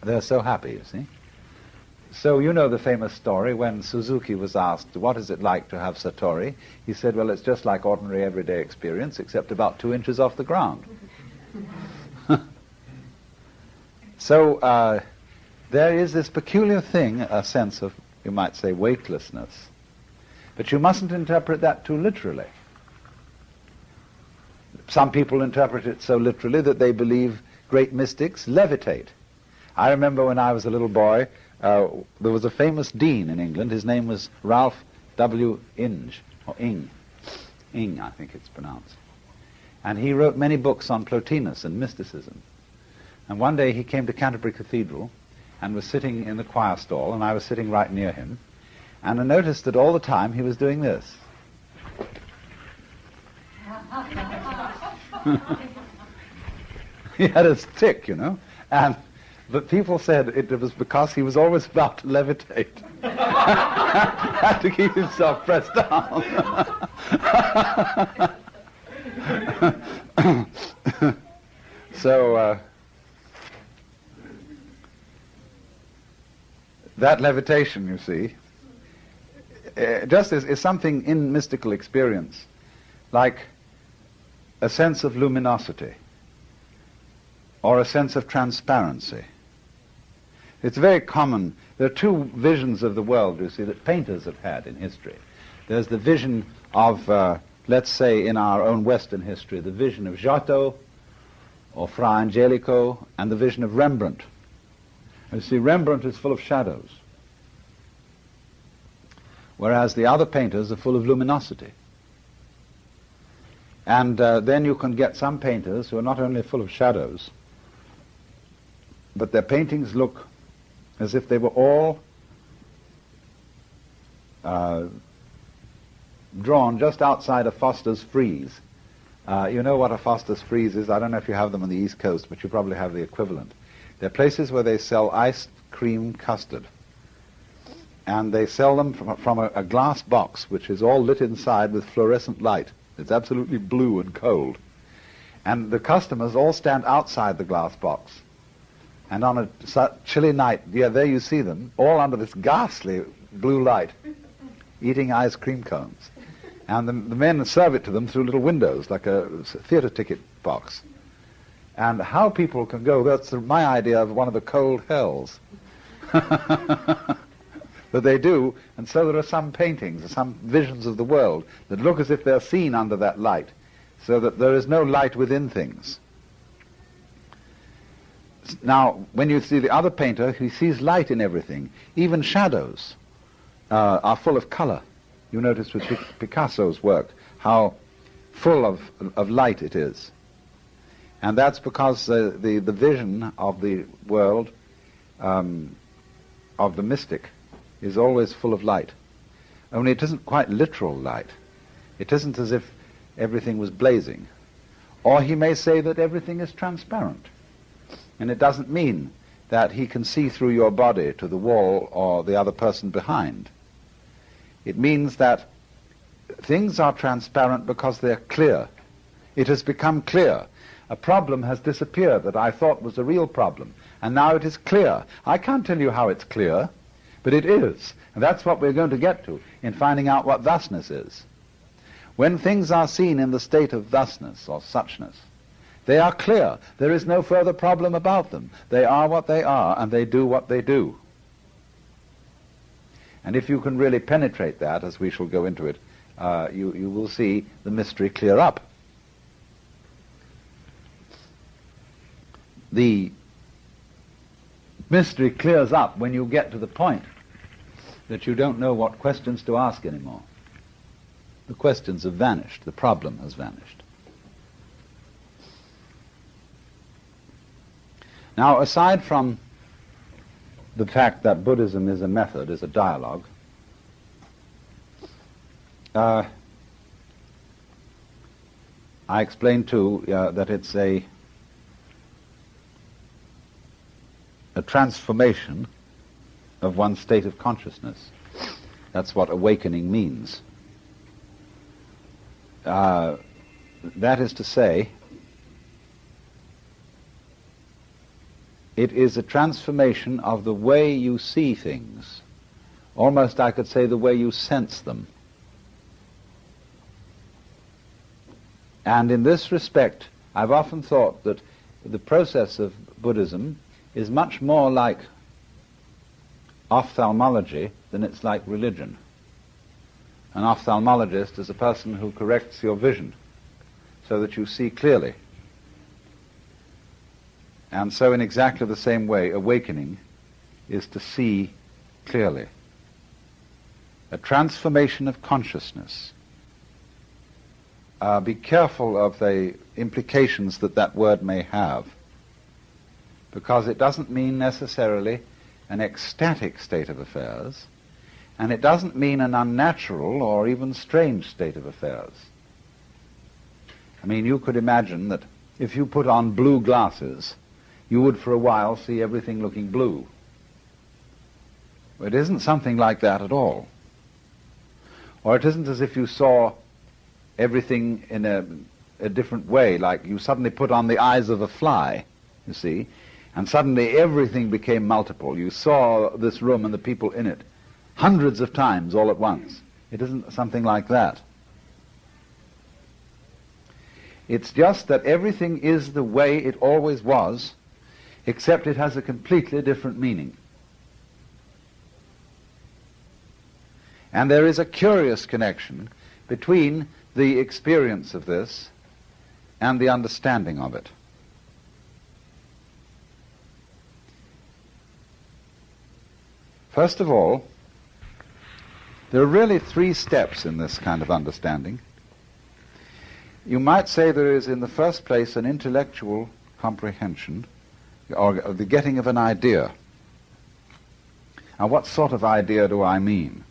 They're so happy, you see. So you know the famous story when Suzuki was asked, what is it like to have Satori? He said, well, it's just like ordinary everyday experience, except about 2 inches off the ground. So there is this peculiar thing, a sense of, you might say, weightlessness. But you mustn't interpret that too literally. Some people interpret it so literally that they believe great mystics levitate. I remember when I was a little boy, there was a famous dean in England. His name was Ralph W. Inge, or Ing, I think it's pronounced. And he wrote many books on Plotinus and mysticism. And one day he came to Canterbury Cathedral and was sitting in the choir stall, and I was sitting right near him. And I noticed that all the time he was doing this. He had a stick, you know, but people said it was because he was always about to levitate. Had to keep himself pressed down. So that levitation, you see, just is something in mystical experience, like a sense of luminosity or a sense of transparency. It's very common. There are two visions of the world, you see, that painters have had in history. There's the vision of, let's say, in our own Western history, the vision of Giotto or Fra Angelico, and the vision of Rembrandt. You see, Rembrandt is full of shadows, whereas the other painters are full of luminosity. And then you can get some painters who are not only full of shadows, but their paintings look as if they were all drawn just outside a Foster's frieze. You know what a Foster's frieze is? I don't know if you have them on the East Coast, but you probably have the equivalent. They're places where they sell ice cream custard. And they sell them from a glass box, which is all lit inside with fluorescent light. It's absolutely blue and cold. And the customers all stand outside the glass box. And on a chilly night, yeah, there you see them, all under this ghastly blue light, eating ice cream cones. And the men serve it to them through little windows, like a theater ticket box. And how people can go, that's my idea of one of the cold hells. But they do, and so there are some paintings, some visions of the world that look as if they're seen under that light, so that there is no light within things. Now, when you see the other painter, he sees light in everything. Even shadows are full of color. You notice with Picasso's work how full of light it is. And that's because the vision of the world, of the mystic, is always full of light. Only it isn't quite literal light. It isn't as if everything was blazing. Or he may say that everything is transparent. And it doesn't mean that he can see through your body to the wall or the other person behind. It means that things are transparent because they're clear. It has become clear. A problem has disappeared that I thought was a real problem, and now it is clear. I can't tell you how it's clear, but it is. And that's what we're going to get to in finding out what thusness is. When things are seen in the state of thusness or suchness, they are clear. There is no further problem about them. They are what they are, and they do what they do. And if you can really penetrate that, as we shall go into it, you will see the mystery clear up. The mystery clears up when you get to the point that you don't know what questions to ask anymore. The questions have vanished. The problem has vanished. Now, aside from the fact that Buddhism is a method, is a dialogue, I explained too that it's a transformation of one's state of consciousness. That's what awakening means. That is to say, it is a transformation of the way you see things. Almost, I could say, the way you sense them. And in this respect, I've often thought that the process of Buddhism is much more like ophthalmology than it's like religion. An ophthalmologist is a person who corrects your vision so that you see clearly. And so in exactly the same way, awakening is to see clearly. A transformation of consciousness. Be careful of the implications that that word may have, because it doesn't mean necessarily an ecstatic state of affairs, and it doesn't mean an unnatural or even strange state of affairs. I mean, you could imagine that if you put on blue glasses, you would for a while see everything looking blue. It isn't something like that at all. Or it isn't as if you saw everything in a different way, like you suddenly put on the eyes of a fly, you see. and suddenly everything became multiple. You saw this room and the people in it hundreds of times all at once. It isn't something like that. It's just that everything is the way it always was, except it has a completely different meaning. And there is a curious connection between the experience of this and the understanding of it. First of all, there are really 3 steps in this kind of understanding. You might say there is, in the first place, an intellectual comprehension, or the getting of an idea. Now, what sort of idea do I mean?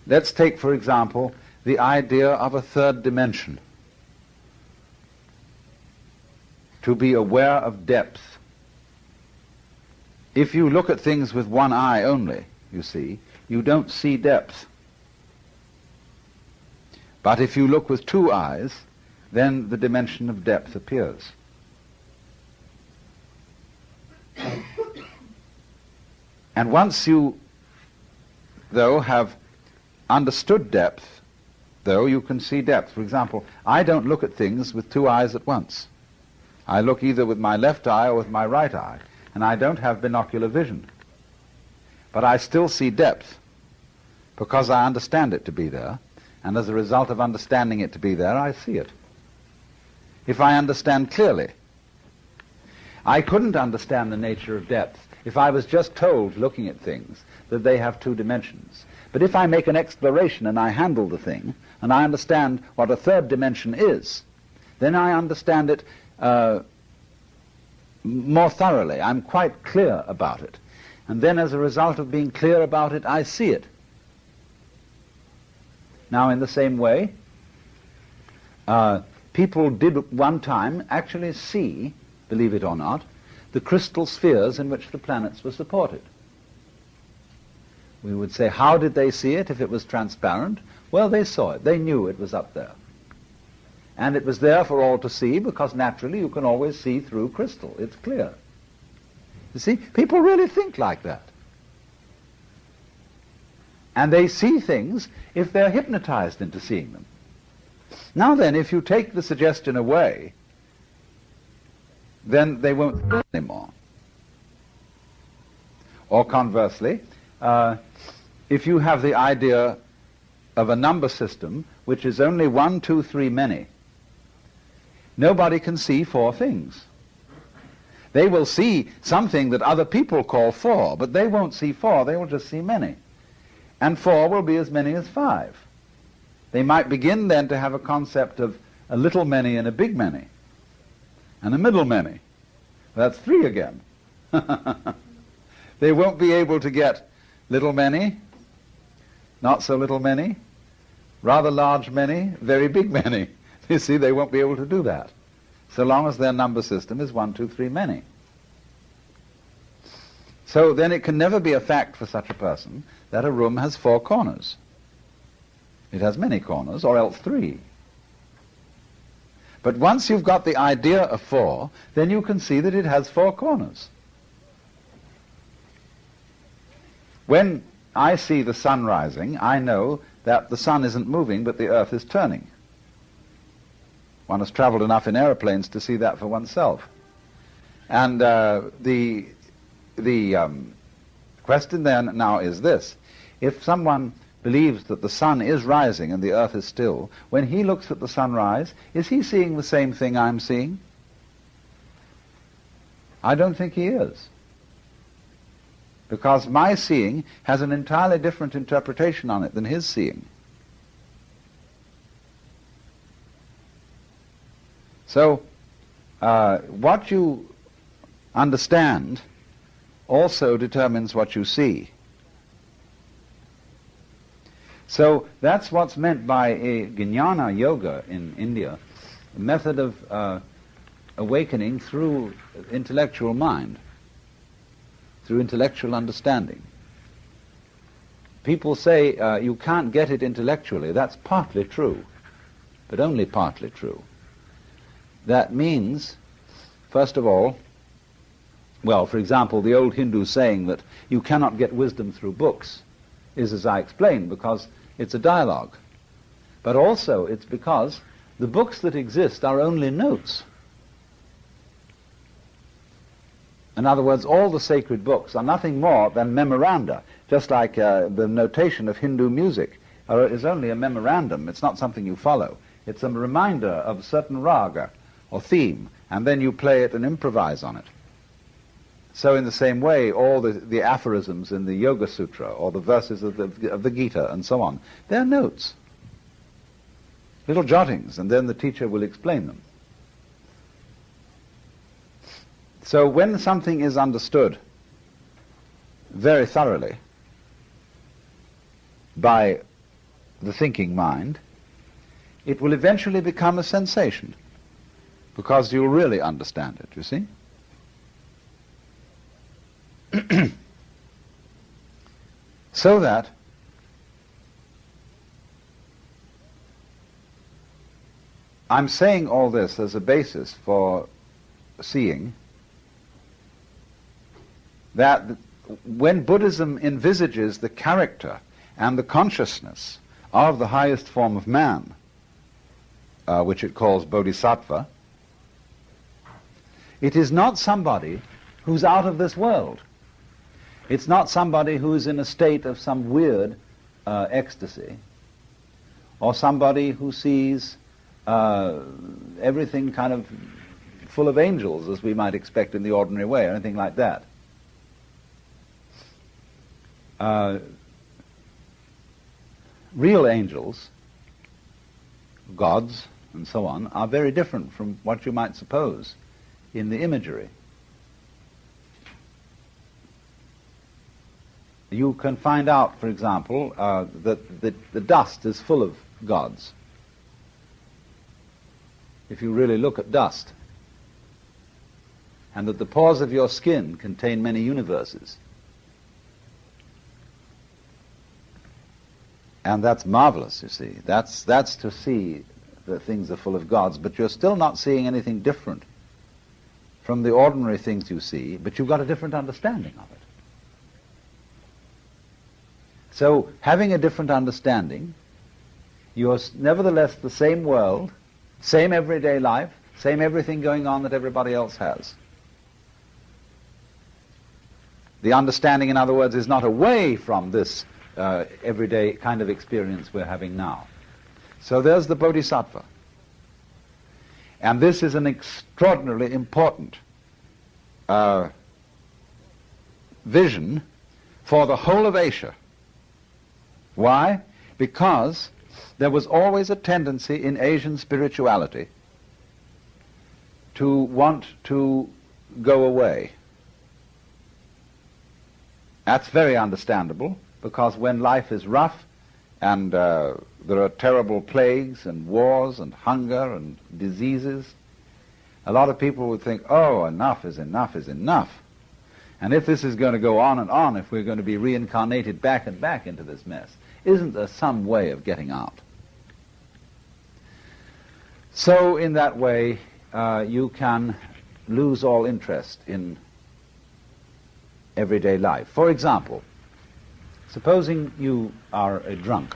Let's take, for example, the idea of a third dimension. To be aware of depth. If you look at things with one eye only, you see, you don't see depth. But if you look with 2 eyes, then the dimension of depth appears. And once you, though, have understood depth, though, you can see depth. For example, I don't look at things with 2 eyes at once. I look either with my left eye or with my right eye, and I don't have binocular vision. But I still see depth, because I understand it to be there, and as a result of understanding it to be there, I see it. If I understand clearly. I couldn't understand the nature of depth if I was just told, looking at things, that they have 2 dimensions. But if I make an exploration and I handle the thing, and I understand what a third dimension is, then I understand it more thoroughly. I'm quite clear about it. And then as a result of being clear about it, I see it. Now, in the same way, people did at one time actually see, believe it or not, the crystal spheres in which the planets were supported. We would say, how did they see it if it was transparent? Well, they saw it. They knew it was up there. And it was there for all to see, because naturally you can always see through crystal. It's clear. You see, people really think like that. And they see things if they're hypnotized into seeing them. Now then, if you take the suggestion away, then they won't see anymore. Or conversely, if you have the idea of a number system which is only 1, 2, 3 many, nobody can see 4 things. They will see something that other people call 4, but they won't see 4, they will just see many. And 4 will be as many as 5. They might begin then to have a concept of a little many and a big many, and a middle many. That's 3 again. They won't be able to get little many, not so little many, rather large many, very big many. You see, they won't be able to do that, so long as their number system is 1, 2, 3 many. So then it can never be a fact for such a person that a room has 4 corners. It has many corners, or else 3. But once you've got the idea of 4, then you can see that it has 4 corners. When I see the sun rising, I know that the sun isn't moving, but the earth is turning. One has traveled enough in aeroplanes to see that for oneself. And the question then now is this. If someone believes that the sun is rising and the earth is still, when he looks at the sunrise, is he seeing the same thing I'm seeing? I don't think he is. Because my seeing has an entirely different interpretation on it than his seeing. So, what you understand also determines what you see. So that's what's meant by a Jnana yoga in India, a method of awakening through intellectual mind, through intellectual understanding. People say you can't get it intellectually. That's partly true, but only partly true. that means, first of all, well, for example, the old Hindu saying that you cannot get wisdom through books is, as I explained, because it's a dialogue. But also it's because the books that exist are only notes. In other words, all the sacred books are nothing more than memoranda, just like the notation of Hindu music is only a memorandum. It's not something you follow. It's a reminder of a certain raga or theme, and then you play it and improvise on it. So in the same way, all the aphorisms in the Yoga Sutra or the verses of the Gita and so on, they're notes, little jottings, and then the teacher will explain them. So when something is understood very thoroughly by the thinking mind, it will eventually become a sensation, because you'll really understand it, you see? So that I'm saying all this as a basis for seeing that when Buddhism envisages the character and the consciousness of the highest form of man, which it calls bodhisattva, it is not somebody who's out of this world. It's not somebody who's in a state of some weird ecstasy, or somebody who sees everything kind of full of angels, as we might expect in the ordinary way, or anything like that. Real angels, gods, and so on, are very different from what you might suppose in the imagery. You can find out, for example, that the dust is full of gods. If you really look at dust, and that the pores of your skin contain many universes. And that's marvelous, you see. That's to see that things are full of gods, but you're still not seeing anything different from the ordinary things you see, but you've got a different understanding of it. So, having a different understanding, you're nevertheless the same world, same everyday life, same everything going on that everybody else has. The understanding, in other words, is not away from this everyday kind of experience we're having now. So there's the bodhisattva. And this is an extraordinarily important vision for the whole of Asia. Why? Because there was always a tendency in Asian spirituality to want to go away. That's very understandable, because when life is rough and there are terrible plagues and wars and hunger and diseases, a lot of people would think, oh, enough is enough is enough. And if this is going to go on and on, if we're going to be reincarnated back and back into this mess, isn't there some way of getting out? So in that way, you can lose all interest in everyday life. For example, supposing you are a drunk,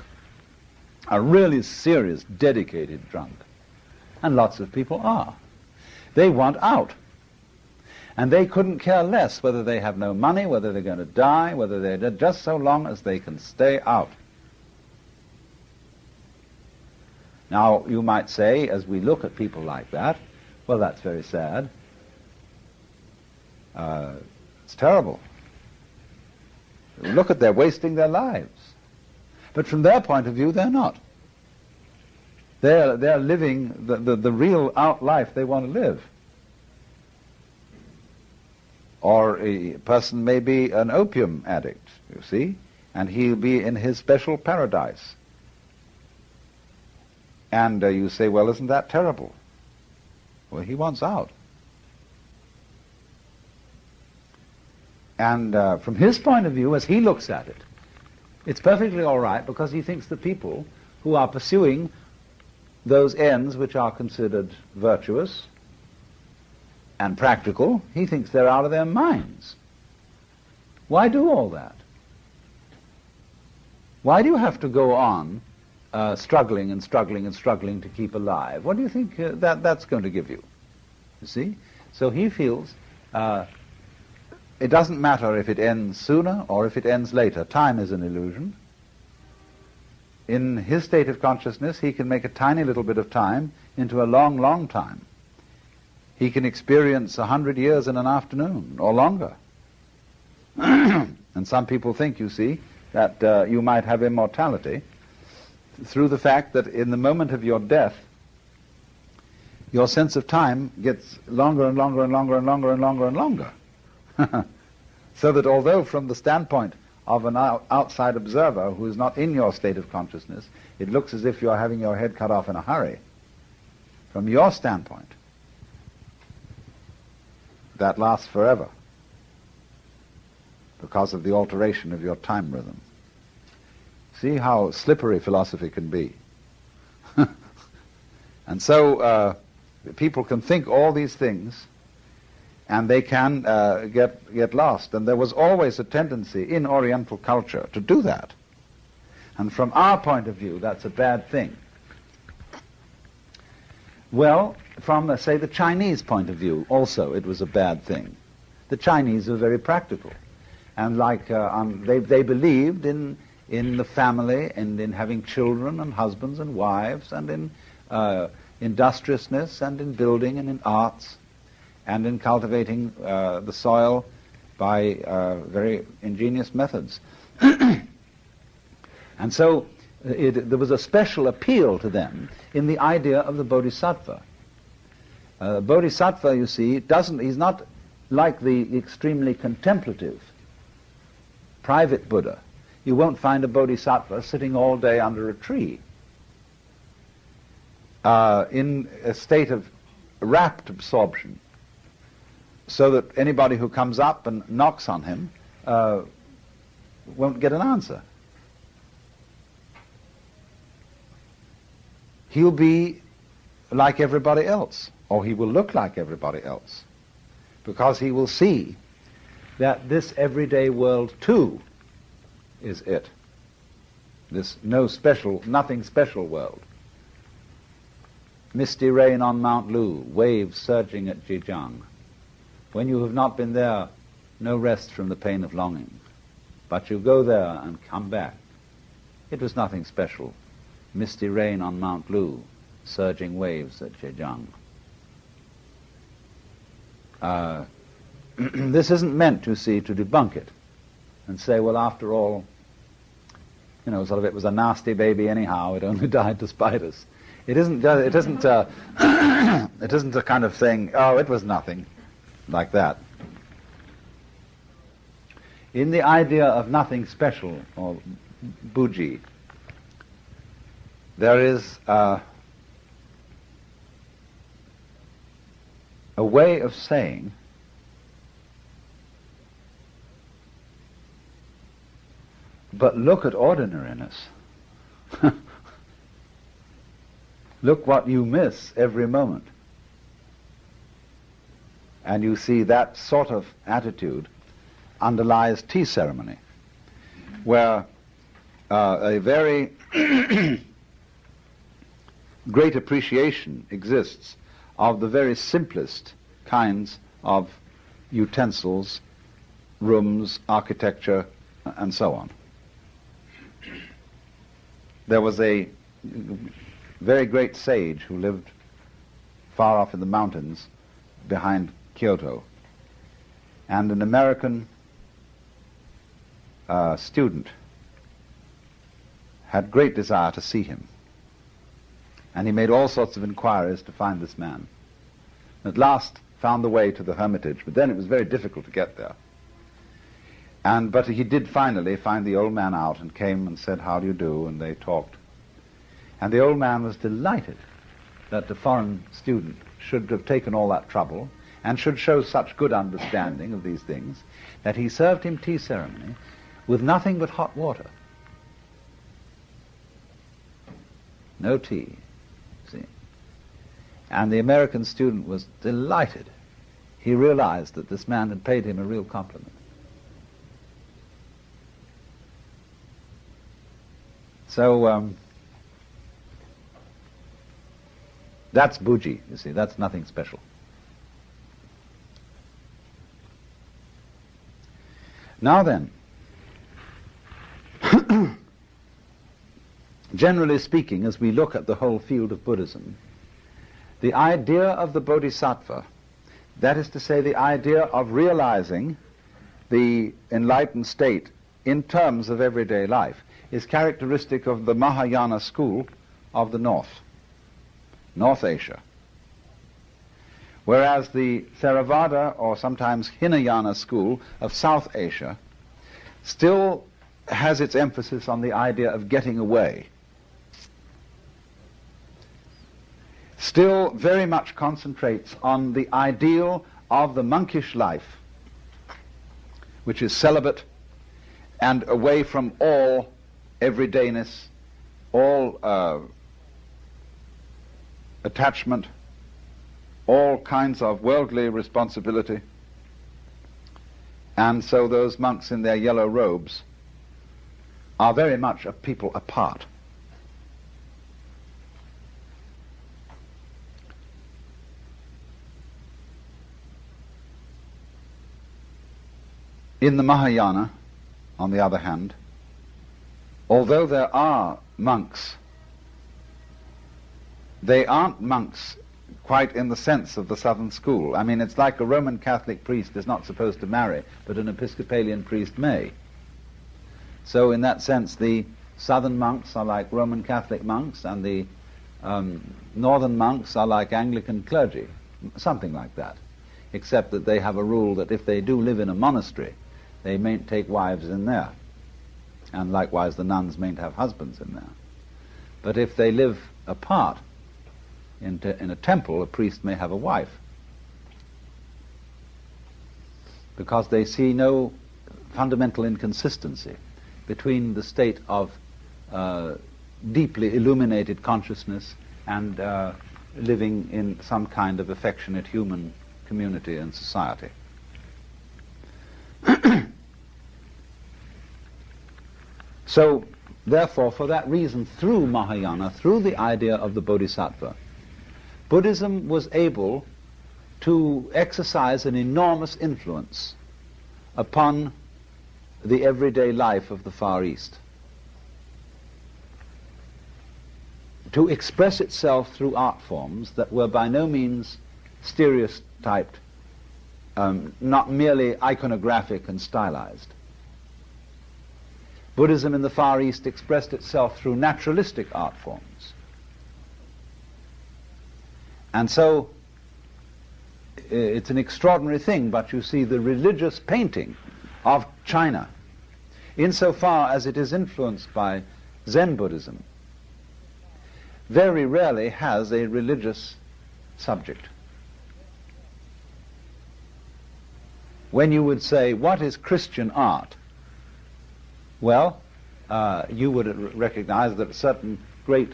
a really serious, dedicated drunk, and lots of people are. They want out. And they couldn't care less whether they have no money, whether they're going to die, whether they're dead, just so long as they can stay out. Now, you might say, as we look at people like that, well, that's very sad. It's terrible. Look at, they're wasting their lives. But from their point of view, they're not. They're living the real out life they want to live. Or a person may be an opium addict, you see, and he'll be in his special paradise. And you say, well, isn't that terrible? Well, he wants out. And from his point of view, as he looks at it, it's perfectly all right, because he thinks the people who are pursuing those ends which are considered virtuous and practical, he thinks they're out of their minds. Why do all that? Why do you have to go on struggling and struggling and struggling to keep alive? What do you think that's going to give you? You see? So he feels it doesn't matter if it ends sooner or if it ends later. Time is an illusion. In his state of consciousness, he can make a tiny little bit of time into a long, long time. He can experience 100 years in an afternoon or longer. And some people think, you see, that you might have immortality through the fact that in the moment of your death, your sense of time gets longer and longer and longer and longer and longer and longer. So that although from the standpoint of an outside observer who is not in your state of consciousness, it looks as if you're having your head cut off in a hurry, from your standpoint, that lasts forever because of the alteration of your time rhythm. See how slippery philosophy can be. And so people can think all these things and they can get lost. And there was always a tendency in Oriental culture to do that. And from our point of view, that's a bad thing. Well, from, say, the Chinese point of view, also, it was a bad thing. The Chinese were very practical. And like, they believed in the family and in having children and husbands and wives and in industriousness and in building and in arts and in cultivating the soil by very ingenious methods. And so there was a special appeal to them in the idea of the bodhisattva. Bodhisattva, you see, he's not like the extremely contemplative private Buddha. You won't find a bodhisattva sitting all day under a tree in a state of rapt absorption, so that anybody who comes up and knocks on him won't get an answer. He'll be like everybody else, or he will look like everybody else, because he will see that this everyday world too is it. This nothing special world. Misty rain on Mount Lu, waves surging at Zhejiang. When you have not been there, no rest from the pain of longing. But you go there and come back. It was nothing special. Misty rain on Mount Lu, surging waves at Zhejiang. This isn't meant, you see, to debunk it and say, well, after all, it was a nasty baby anyhow, it only died to spite us. It isn't it isn't a kind of thing, oh, it was nothing, like that. In the idea of nothing special, or buji, there is a way of saying but look at ordinariness. Look what you miss every moment. And you see that sort of attitude underlies tea ceremony, where a very great appreciation exists of the very simplest kinds of utensils, rooms, architecture, and so on. There was a very great sage who lived far off in the mountains behind Kyoto, and an American student had great desire to see him, and he made all sorts of inquiries to find this man. At last found the way to the hermitage, but then it was very difficult to get there. But he did finally find the old man out and came and said, how do you do? And they talked. And the old man was delighted that the foreign student should have taken all that trouble and should show such good understanding of these things that he served him tea ceremony with nothing but hot water. No tea, see. And the American student was delighted. he realized that this man had paid him a real compliment. So that's Buji, you see, that's nothing special. Now then, generally speaking, as we look at the whole field of Buddhism, the idea of the Bodhisattva, that is to say, the idea of realizing the enlightened state in terms of everyday life, is characteristic of the Mahayana school of the North Asia. Whereas the Theravada, or sometimes Hinayana school of South Asia, still has its emphasis on the idea of getting away. Still very much concentrates on the ideal of the monkish life, which is celibate and away from all everydayness, all attachment, all kinds of worldly responsibility. And so those monks in their yellow robes are very much a people apart. In the Mahayana, on the other hand, although there are monks, they aren't monks quite in the sense of the Southern school. I mean, it's like a Roman Catholic priest is not supposed to marry, but an Episcopalian priest may. So in that sense, the Southern monks are like Roman Catholic monks, and the Northern monks are like Anglican clergy, something like that, except that they have a rule that if they do live in a monastery, they mayn't take wives in there, and likewise the nuns mayn't have husbands in there. But if they live apart in a temple, a priest may have a wife, because they see no fundamental inconsistency between the state of deeply illuminated consciousness and living in some kind of affectionate human community and society. So, therefore, for that reason, through Mahayana, through the idea of the Bodhisattva, Buddhism was able to exercise an enormous influence upon the everyday life of the Far East, to express itself through art forms that were by no means stereotyped, not merely iconographic and stylized. Buddhism in the Far East expressed itself through naturalistic art forms. And so it's an extraordinary thing, but you see the religious painting of China, insofar as it is influenced by Zen Buddhism, very rarely has a religious subject. When you would say, what is Christian art? Well, you would recognize that certain great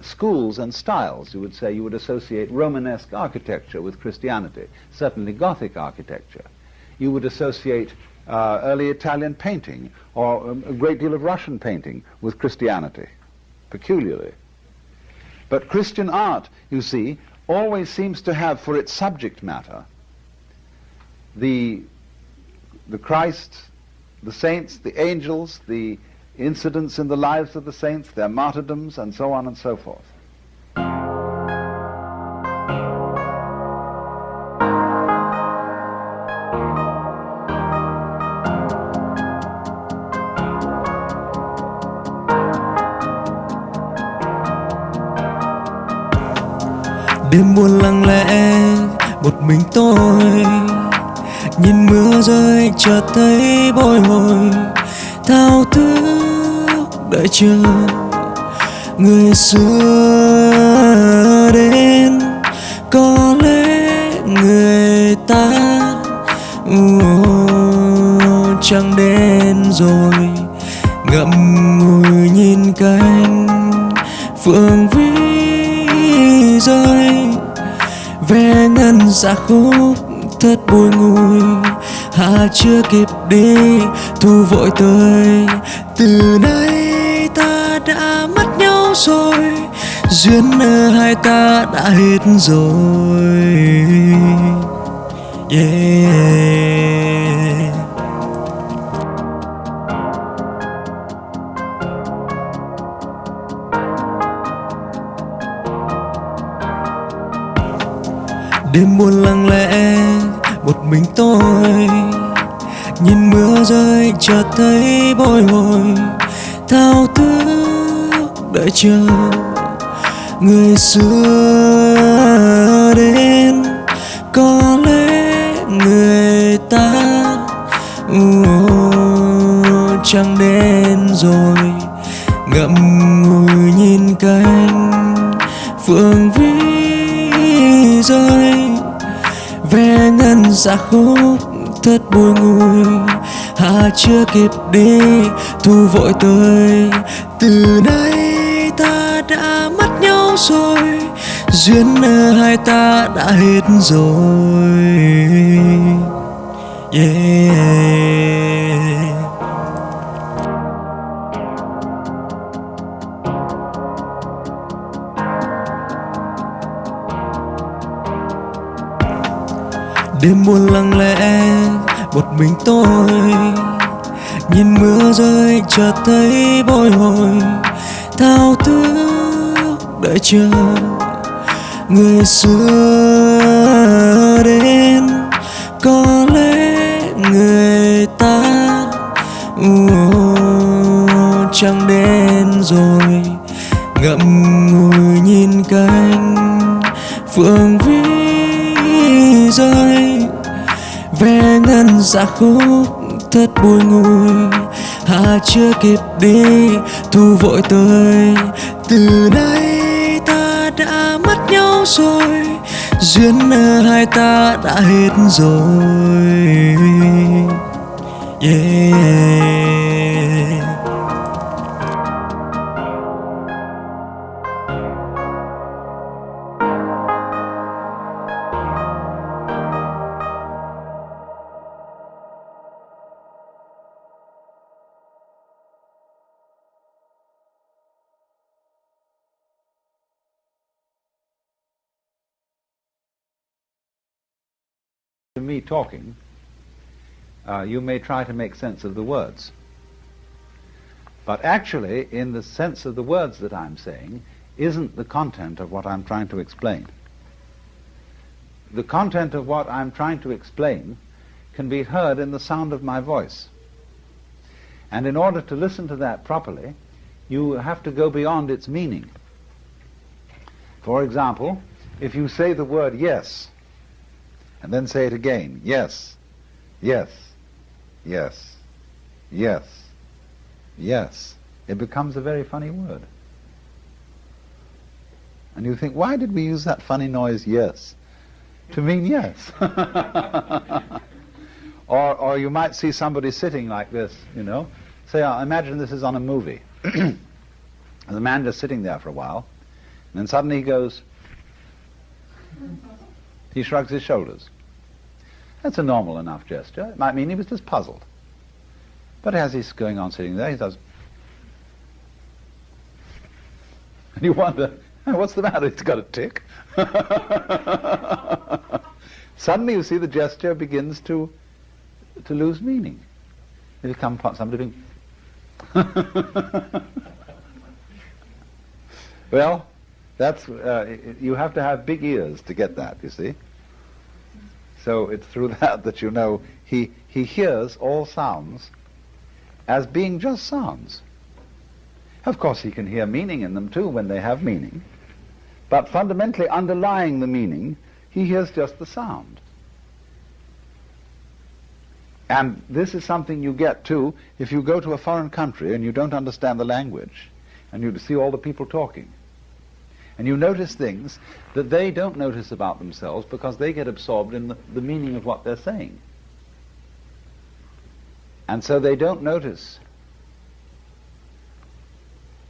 schools and styles, you would say, you would associate Romanesque architecture with Christianity, certainly Gothic architecture. You would associate early Italian painting, or a great deal of Russian painting, with Christianity, peculiarly. But Christian art, you see, always seems to have for its subject matter the Christ, the saints, the angels, the incidents in the lives of the saints, their martyrdoms, and so on and so forth. Đêm buồn lặng lẽ, một mình tôi nhìn mưa rơi chợt thấy bồi hồi, thao thức đợi chờ người xưa đến. Có lẽ người ta chẳng đến rồi, ngậm ngùi nhìn cánh phượng vĩ rơi, ve ngân dạ khúc thật bùi ngùi. Hà chưa kịp đi, thu vội tới. Từ nay ta đã mất nhau rồi, duyên nợ hai ta đã hết rồi. Yeah. Đêm buồn lặng lẽ một mình tôi, nhìn mưa rơi chợt thấy bồi hồi, thao thức đợi chờ người xưa đến. Có lẽ người ta chẳng đến rồi, ngậm ngùi nhìn cánh phượng vĩ rơi. Ve ngân dạ khúc thật bùi ngùi. Hà chưa kịp đi, thu vội tới. Từ nay ta đã mất nhau rồi, duyên nợ hai ta đã hết rồi. Yeah. Đêm buồn lặng lẽ một mình tôi, nhìn mưa rơi chợt thấy bồi hồi, thao thức đợi chờ người xưa đến. Có lẽ người ta chẳng đến rồi, ngậm ngùi nhìn cánh phượng vĩ rơi. Ve ngân dạ khúc thật bùi ngùi. Hà chưa kịp đi, thu vội tới. Từ nay ta đã mất nhau rồi, duyên nợ hai ta đã hết rồi. Yeah. To me talking, you may try to make sense of the words. But actually, in the sense of the words that I'm saying, isn't the content of what I'm trying to explain. The content of what I'm trying to explain can be heard in the sound of my voice. And in order to listen to that properly, you have to go beyond its meaning. For example, if you say the word yes, and then say it again, yes, yes, yes, yes, yes, it becomes a very funny word. And you think, why did we use that funny noise, yes, to mean yes? Or you might see somebody sitting like this, you know. Say, imagine this is on a movie. The man just sitting there for a while, and then suddenly he goes, he shrugs his shoulders. That's a normal enough gesture. It might mean he was just puzzled. But as he's going on sitting there, he does. And you wonder, what's the matter? He's got a tick. Suddenly you see the gesture begins to lose meaning. It becomes somebody being... Well, that's you have to have big ears to get that, you see. So it's through that you know he hears all sounds as being just sounds. Of course he can hear meaning in them too when they have meaning, but fundamentally underlying the meaning, he hears just the sound. And this is something you get too if you go to a foreign country and you don't understand the language, and you see all the people talking. And you notice things that they don't notice about themselves because they get absorbed in the meaning of what they're saying. And so they don't notice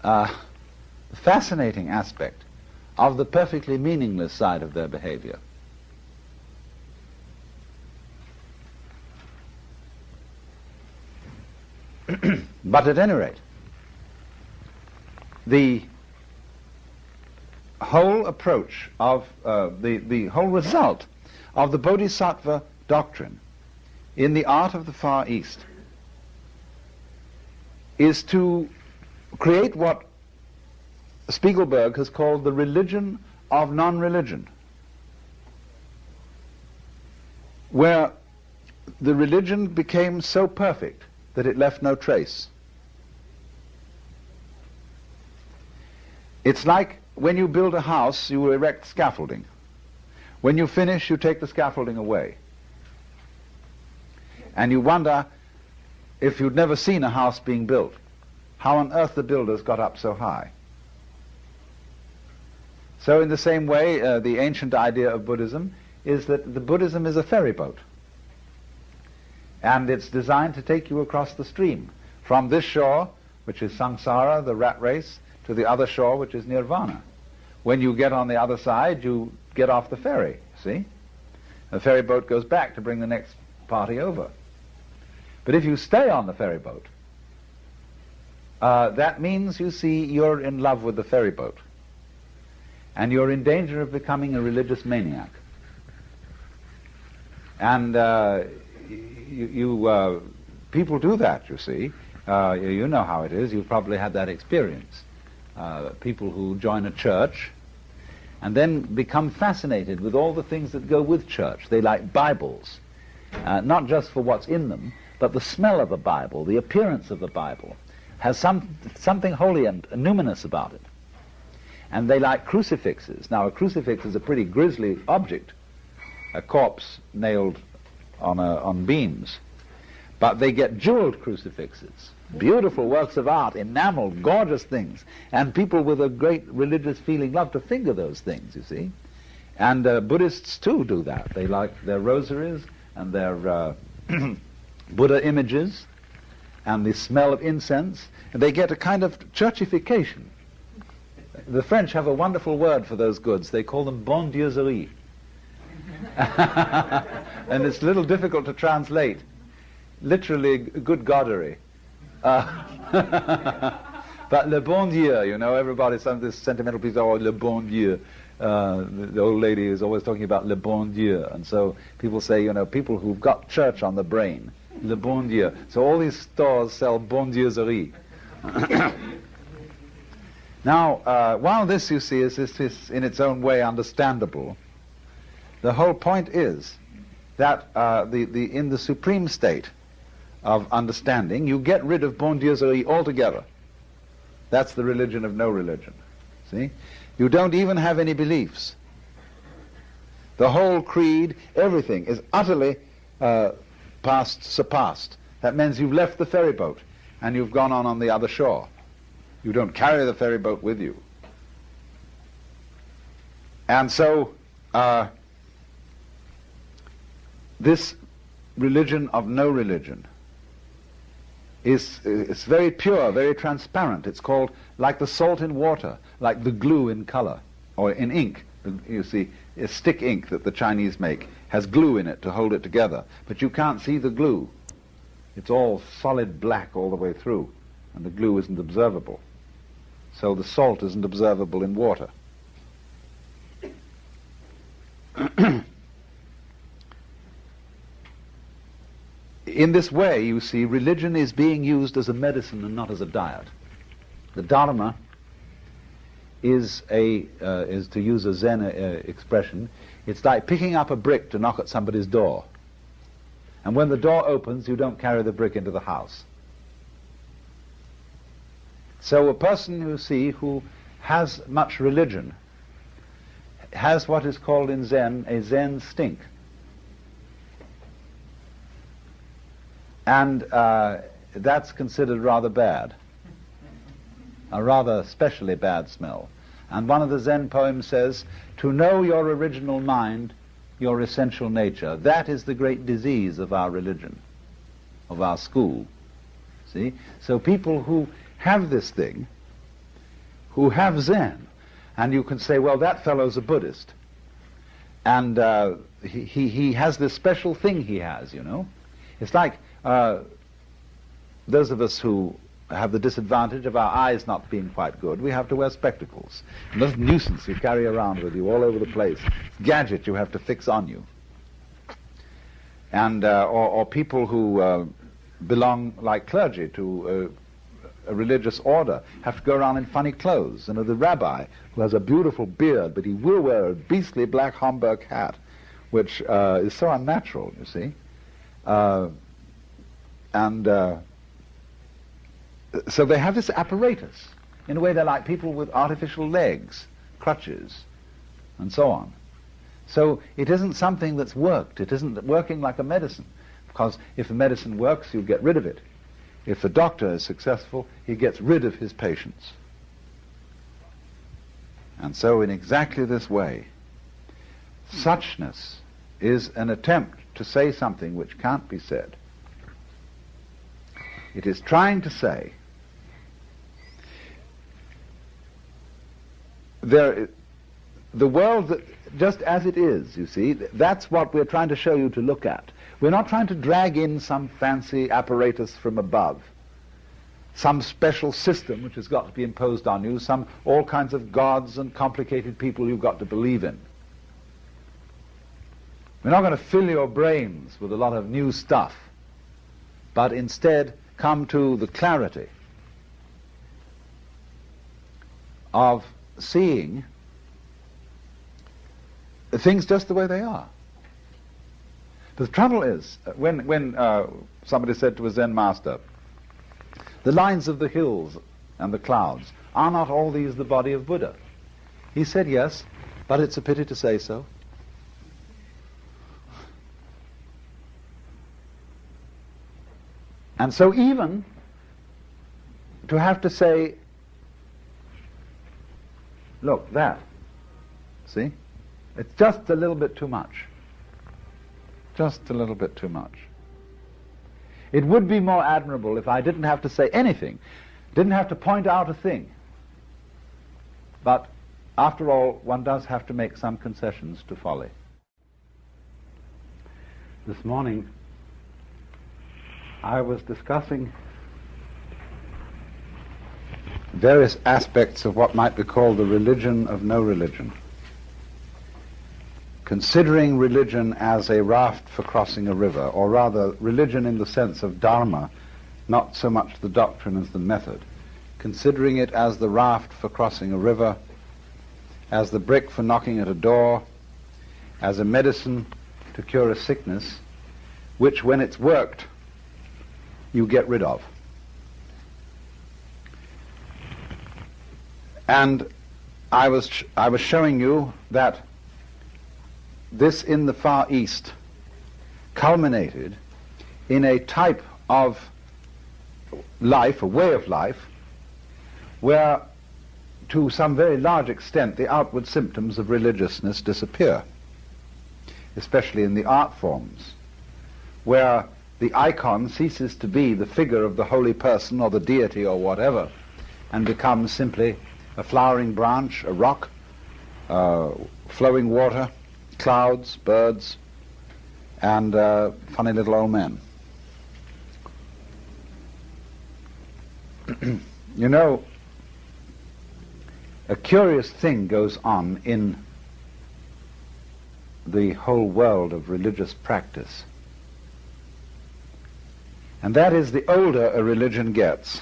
the fascinating aspect of the perfectly meaningless side of their behavior. But at any rate, the whole approach of the whole result of the Bodhisattva doctrine in the art of the Far East is to create what Spiegelberg has called the religion of non-religion, where the religion became so perfect that it left no trace. It's like when you build a house, you erect scaffolding. When you finish, you take the scaffolding away. And you wonder, if you'd never seen a house being built, how on earth the builders got up so high. So in the same way, the ancient idea of Buddhism is that the Buddhism is a ferry boat. And it's designed to take you across the stream, from this shore, which is samsara, the rat race, to the other shore, which is nirvana. When you get on the other side, you get off the ferry, see? The ferry boat goes back to bring the next party over. But if you stay on the ferry boat, that means, you see, you're in love with the ferry boat. And you're in danger of becoming a religious maniac. And people do that, you see. You know how it is. You've probably had that experience. People who join a church and then become fascinated with all the things that go with church. They like Bibles, not just for what's in them, but the smell of the Bible, the appearance of the Bible, has something holy and numinous about it. And they like crucifixes. Now, a crucifix is a pretty grisly object, a corpse nailed on beams. But they get jeweled crucifixes, beautiful works of art, enameled, gorgeous things. And people with a great religious feeling love to finger those things, you see. And Buddhists, too, do that. They like their rosaries and their Buddha images and the smell of incense. And they get a kind of churchification. The French have a wonderful word for those goods. They call them bondieuserie. And it's a little difficult to translate. Literally, good goddery. But le bon Dieu, you know, everybody, some of this sentimental piece, oh, le bon Dieu. The old lady is always talking about le bon Dieu. And so people say, you know, people who've got church on the brain, le bon Dieu. So all these stores sell bondieuserie. Now, while this, you see, is in its own way understandable, the whole point is that in the supreme state of understanding, you get rid of bondieuserie altogether. That's the religion of no religion. See? You don't even have any beliefs. The whole creed, everything is utterly surpassed. That means you've left the ferry boat and you've gone on the other shore. You don't carry the ferry boat with you. And so this religion of no religion is very pure, very transparent. It's called like the salt in water, like the glue in color, or in ink. You see, a stick ink that the Chinese make has glue in it to hold it together, but you can't see the glue. It's all solid black all the way through, and the glue isn't observable. So the salt isn't observable in water. In this way, you see, religion is being used as a medicine and not as a diet. The Dharma is to use a Zen expression, it's like picking up a brick to knock at somebody's door. And when the door opens, you don't carry the brick into the house. So a person, you see, who has much religion has what is called in Zen a Zen stink. And that's considered rather bad, a rather specially bad smell. And one of the Zen poems says, to know your original mind, your essential nature, that is the great disease of our religion, of our school. See? So people who have this thing, who have Zen, and you can say, well, that fellow's a Buddhist, and he has this special thing he has, you know. It's like those of us who have the disadvantage of our eyes not being quite good, we have to wear spectacles. And this nuisance you carry around with you all over the place, gadget you have to fix on you. And or people who belong, like clergy, to a religious order, have to go around in funny clothes. And the rabbi, who has a beautiful beard, but he will wear a beastly black Homburg hat, which is so unnatural, you see. So they have this apparatus. In a way, they're like people with artificial legs, crutches, and so on. So it isn't something that's worked. It isn't working like a medicine. Because if a medicine works, you get rid of it. If the doctor is successful, he gets rid of his patients. And so in exactly this way, suchness is an attempt to say something which can't be said. It is trying to say the world that, just as it is, you see, that's what we're trying to show you to look at. We're not trying to drag in some fancy apparatus from above, some special system which has got to be imposed on you, all kinds of gods and complicated people you've got to believe in. We're not going to fill your brains with a lot of new stuff, but instead come to the clarity of seeing things just the way they are. But the trouble is, when somebody said to a Zen master, the lines of the hills and the clouds, are not all these the body of Buddha? He said, yes, but it's a pity to say so. And so even to have to say, look, that, see? It's just a little bit too much. Just a little bit too much. It would be more admirable if I didn't have to say anything, didn't have to point out a thing. But after all, one does have to make some concessions to folly. This morning, I was discussing various aspects of what might be called the religion of no religion, considering religion as a raft for crossing a river, or rather religion in the sense of dharma, not so much the doctrine as the method, considering it as the raft for crossing a river, as the brick for knocking at a door, as a medicine to cure a sickness, which when it's worked, you get rid of. And I was showing you that this in the Far East culminated in a type of life, a way of life, where to some very large extent the outward symptoms of religiousness disappear, especially in the art forms, where the icon ceases to be the figure of the holy person or the deity or whatever, and becomes simply a flowering branch, a rock, flowing water, clouds, birds, and funny little old men. You know, a curious thing goes on in the whole world of religious practice. And that is, the older a religion gets,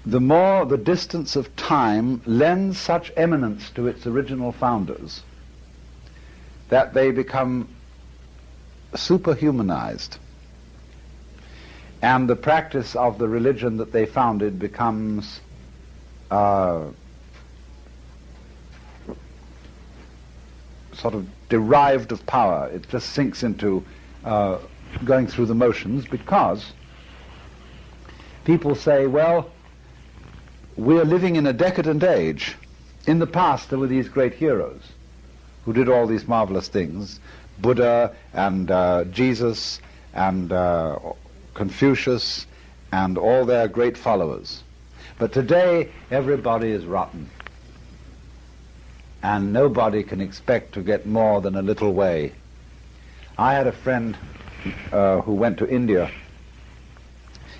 the more the distance of time lends such eminence to its original founders that they become superhumanized. And the practice of the religion that they founded becomes sort of derived of power. It just sinks into going through the motions, because people say, well, we're living in a decadent age. In the past there were these great heroes who did all these marvelous things, Buddha and Jesus and Confucius and all their great followers. But today everybody is rotten, and nobody can expect to get more than a little way. I had a friend who went to India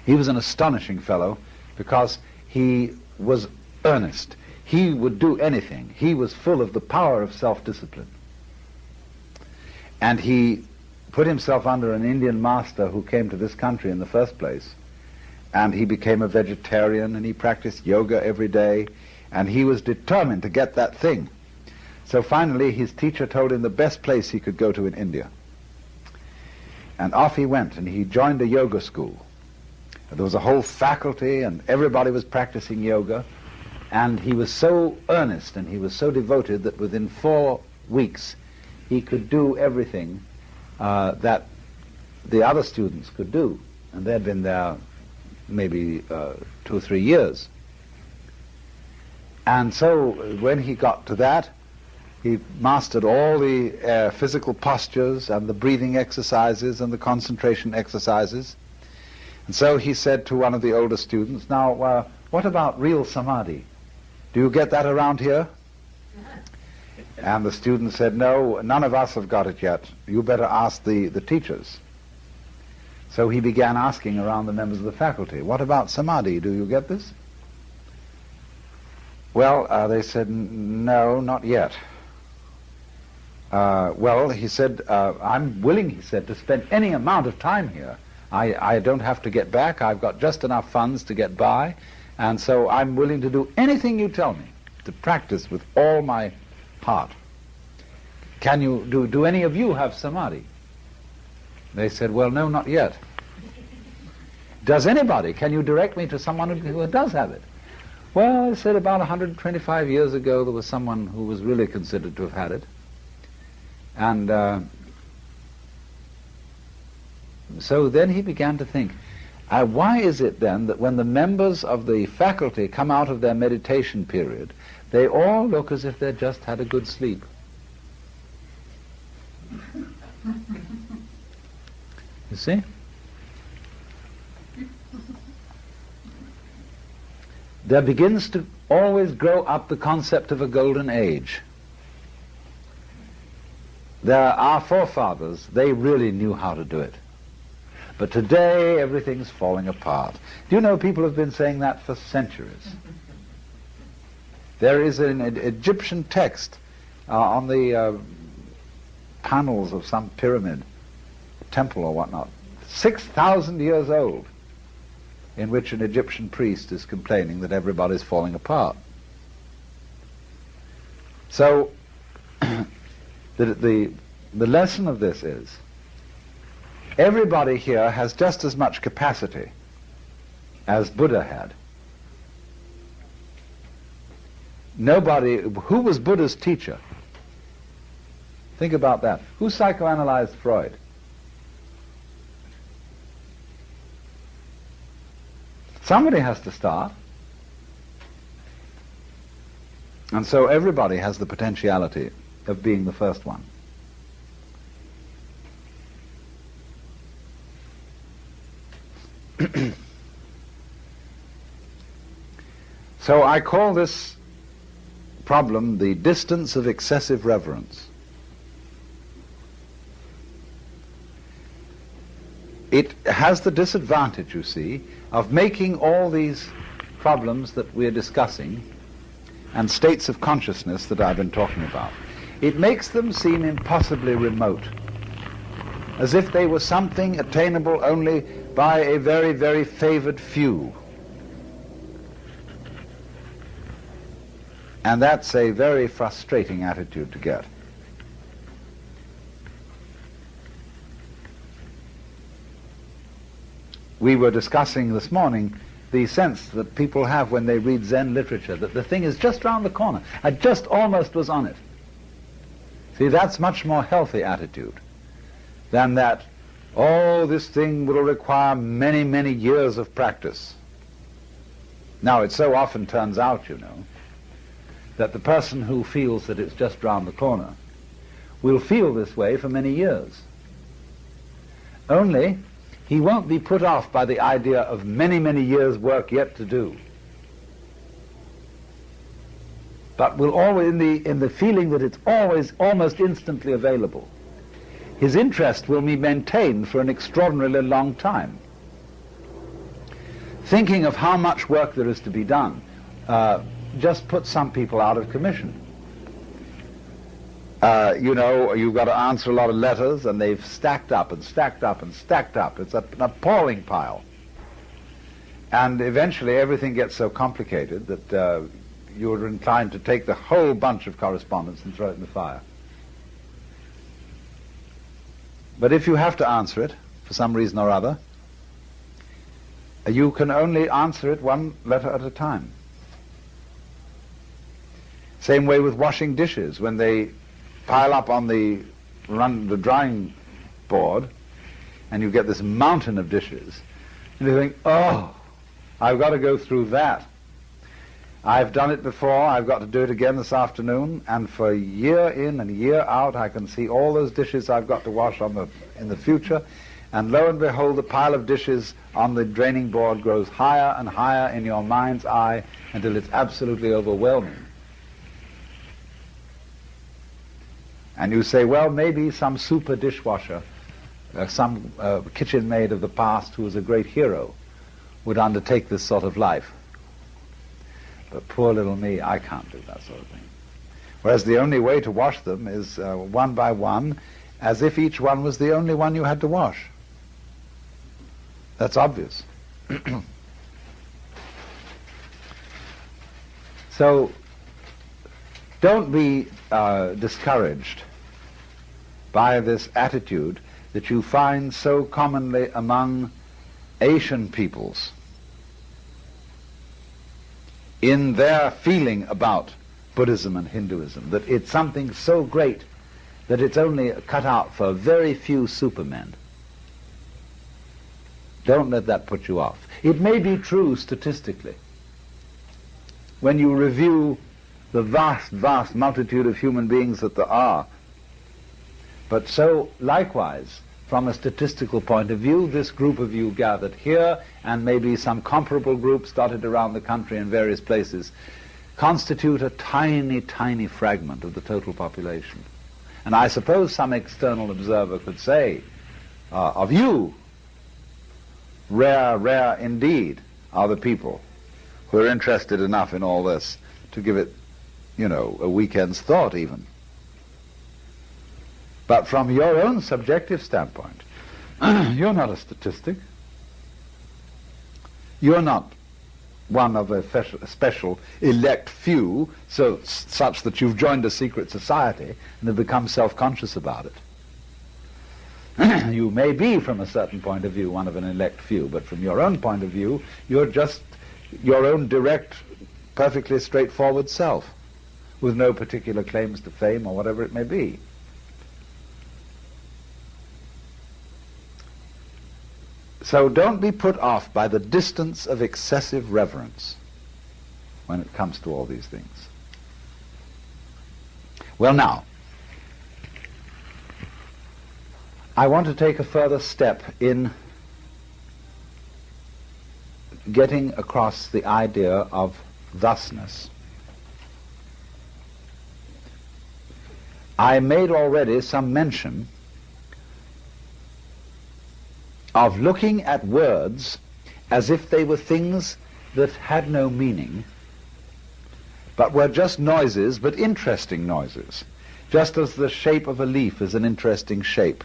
He was an astonishing fellow because he was earnest. He would do anything. He was full of the power of self-discipline. And he put himself under an Indian master who came to this country in the first place. And he became a vegetarian, and he practiced yoga every day, and he was determined to get that thing. So finally his teacher told him the best place he could go to in India. And off he went, and he joined a yoga school. There was a whole faculty, and everybody was practicing yoga. And he was so earnest and he was so devoted that within 4 weeks he could do everything that the other students could do. And they had been there maybe 2 or 3 years. And so when he got to that, he mastered all the physical postures and the breathing exercises and the concentration exercises. And so he said to one of the older students, now, what about real samadhi? Do you get that around here? And the student said, no, none of us have got it yet. You better ask the teachers. So he began asking around the members of the faculty, what about samadhi? Do you get this? Well, they said, no, not yet. Well, he said, I'm willing, he said, to spend any amount of time here. I don't have to get back. I've got just enough funds to get by. And so I'm willing to do anything you tell me, to practice with all my heart. Can you, do any of you have samadhi? They said, well, no, not yet. Does anybody? Can you direct me to someone who does have it? Well, I said about 125 years ago there was someone who was really considered to have had it. And so then he began to think, why is it then that when the members of the faculty come out of their meditation period, they all look as if they'd just had a good sleep? You see? There begins to always grow up the concept of a golden age. Our forefathers, they really knew how to do it. But today, everything's falling apart. Do you know, people have been saying that for centuries. There is an Egyptian text on the panels of some pyramid, temple or whatnot, 6,000 years old, in which an Egyptian priest is complaining that everybody's falling apart. So, the lesson of this is, everybody here has just as much capacity as Buddha had. Nobody, who was Buddha's teacher? Think about that. Who psychoanalyzed Freud? Somebody has to start. And so everybody has the potentiality of being the first one. So I call this problem the distance of excessive reverence. It has the disadvantage, you see, of making all these problems that we're discussing and states of consciousness that I've been talking about, it makes them seem impossibly remote, as if they were something attainable only by a very, very favored few. And that's a very frustrating attitude to get. We were discussing this morning the sense that people have when they read Zen literature, that the thing is just round the corner. I just almost was on it. See, that's much more healthy attitude than that, oh, this thing will require many, many years of practice. Now, it so often turns out, you know, that the person who feels that it's just round the corner will feel this way for many years. Only, he won't be put off by the idea of many, many years' work yet to do, but will always, in the feeling that it's always almost instantly available, his interest will be maintained for an extraordinarily long time. thinking of how much work there is to be done just puts some people out of commission. You know, you've got to answer a lot of letters, and they've stacked up and stacked up and stacked up. It's an appalling pile. And eventually everything gets so complicated that you're inclined to take the whole bunch of correspondence and throw it in the fire. But if you have to answer it, for some reason or other, you can only answer it one letter at a time. Same way with washing dishes. When they pile up on the drying board, and you get this mountain of dishes, and you think, oh, I've got to go through that. I've done it before, I've got to do it again this afternoon, and for year in and year out I can see all those dishes I've got to wash in the future, and lo and behold, the pile of dishes on the draining board grows higher and higher in your mind's eye until it's absolutely overwhelming. And you say, well, maybe some super dishwasher, some kitchen maid of the past who was a great hero would undertake this sort of life. But poor little me, I can't do that sort of thing. Whereas the only way to wash them is one by one, as if each one was the only one you had to wash. That's obvious. So don't be discouraged by this attitude that you find so commonly among Asian peoples in their feeling about Buddhism and Hinduism, that it's something so great that it's only cut out for very few supermen. Don't let that put you off. It may be true statistically. When you review the vast, vast multitude of human beings that there are, but so likewise, from a statistical point of view, this group of you gathered here, and maybe some comparable groups dotted around the country in various places, constitute a tiny, tiny fragment of the total population. And I suppose some external observer could say, of you, rare, rare indeed are the people who are interested enough in all this to give it, you know, a weekend's thought even. But from your own subjective standpoint, you're not a statistic. You're not one of a special elect few, such that you've joined a secret society and have become self-conscious about it. You may be, from a certain point of view, one of an elect few, but from your own point of view, you're just your own direct, perfectly straightforward self, with no particular claims to fame or whatever it may be. So don't be put off by the distance of excessive reverence when it comes to all these things. Well, now, I want to take a further step in getting across the idea of thusness. I made already some mention of looking at words as if they were things that had no meaning, but were just noises, but interesting noises, just as the shape of a leaf is an interesting shape.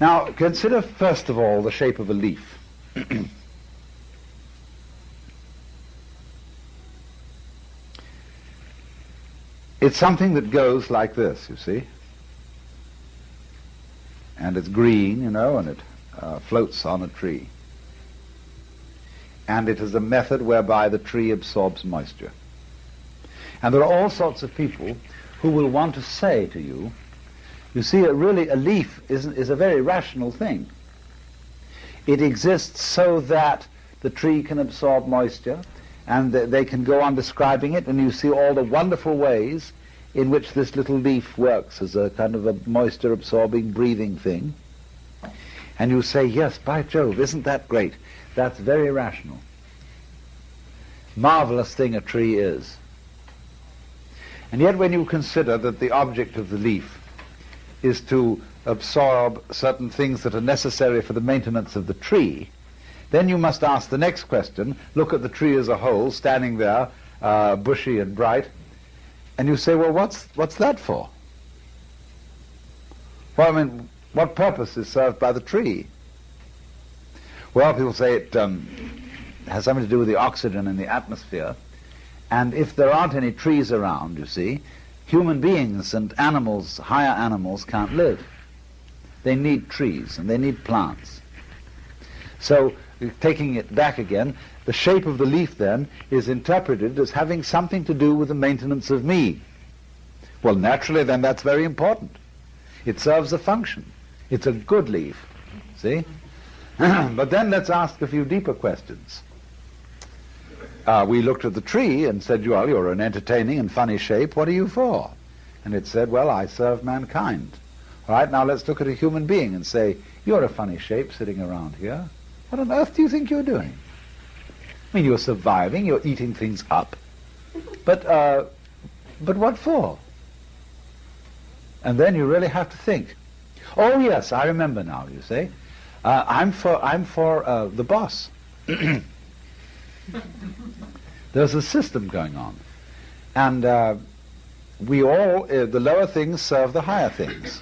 Now, consider first of all the shape of a leaf. It's something that goes like this, you see. And it's green, you know, and it floats on a tree. And it is a method whereby the tree absorbs moisture. And there are all sorts of people who will want to say to you, you see, really a leaf is a very rational thing. It exists so that the tree can absorb moisture, and they can go on describing it, and you see all the wonderful ways in which this little leaf works as a kind of a moisture-absorbing, breathing thing. And you say, yes, by Jove, isn't that great? That's very rational. Marvelous thing a tree is. And yet when you consider that the object of the leaf is to absorb certain things that are necessary for the maintenance of the tree, then you must ask the next question. Look at the tree as a whole, standing there, bushy and bright, and you say, well, what's that for? Well, I mean, what purpose is served by the tree? Well, people say it has something to do with the oxygen in the atmosphere, and if there aren't any trees around, you see, human beings and animals, higher animals, can't live. They need trees and they need plants. So, taking it back again, the shape of the leaf then is interpreted as having something to do with the maintenance of me. Well, naturally then that's very important. It serves a function. It's a good leaf, see? But then let's ask a few deeper questions. We looked at the tree and said, well, you're an entertaining and funny shape. What are you for? And it said, well, I serve mankind. All right, now let's look at a human being and say, you're a funny shape sitting around here. What on earth do you think you're doing? I mean, you're surviving, you're eating things up. But what for? And then you really have to think. Oh, yes, I remember now, you say. I'm for the boss. There's a system going on. And we all, the lower things serve the higher things.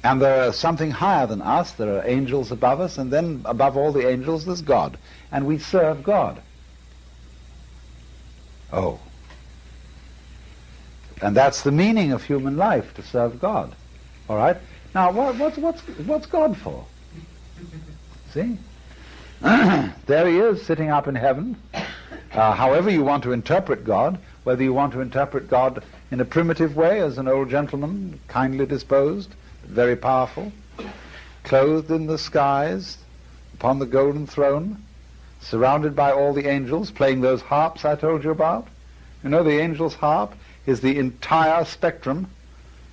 And there's something higher than us. There are angels above us, and then above all the angels there's God. And we serve God. Oh. And that's the meaning of human life, to serve God. All right? Now, what's God for? See? There he is, sitting up in heaven. However you want to interpret God, whether you want to interpret God in a primitive way, as an old gentleman, kindly disposed, very powerful, clothed in the skies, upon the golden throne, surrounded by all the angels, playing those harps I told you about. You know, the angel's harp is the entire spectrum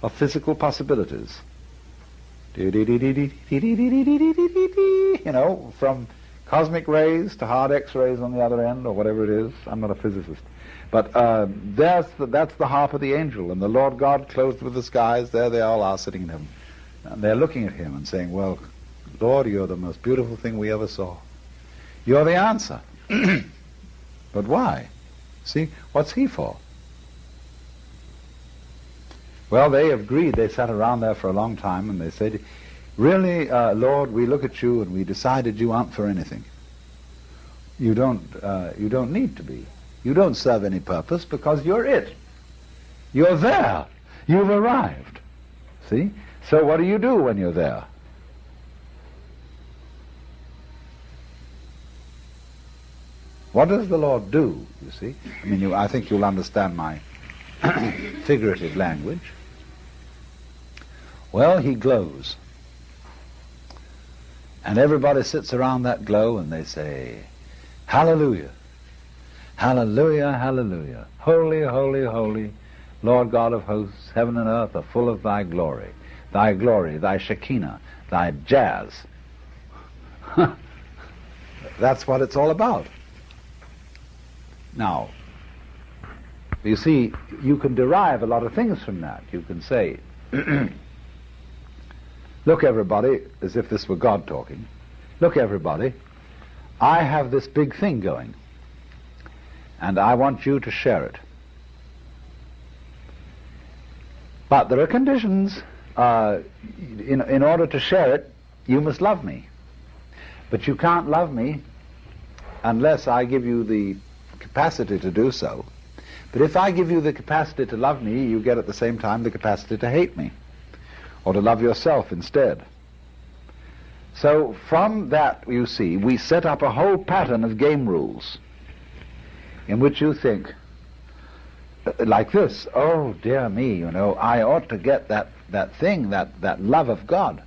of physical possibilities. You know, from cosmic rays to hard X-rays on the other end, or whatever it is. I'm not a physicist. But that's the harp of the angel, and the Lord God, clothed with the skies, there they all are sitting in heaven. And they're looking at him and saying, well, Lord, you're the most beautiful thing we ever saw. You're the answer. But why? See, what's he for? Well, they agreed. They sat around there for a long time, and they said, really, Lord, we look at you and we decided you aren't for anything. You don't need to be. You don't serve any purpose because you're it. You're there. You've arrived. See? So what do you do when you're there? What does the Lord do, you see? I mean, I think you'll understand my figurative language. Well, he glows. And everybody sits around that glow and they say, hallelujah, hallelujah, hallelujah, holy, holy, holy, Lord God of hosts, heaven and earth are full of thy glory, thy Shekinah, thy jazz. That's what it's all about. Now, you see, you can derive a lot of things from that. You can say, look, everybody, as if this were God talking, look, everybody, I have this big thing going, and I want you to share it. But there are conditions. In order to share it, you must love me. But you can't love me unless I give you the capacity to do so. But if I give you the capacity to love me, you get at the same time the capacity to hate me, or to love yourself instead. So from that, you see, we set up a whole pattern of game rules in which you think, like this, oh dear me, you know, I ought to get that thing, that love of God.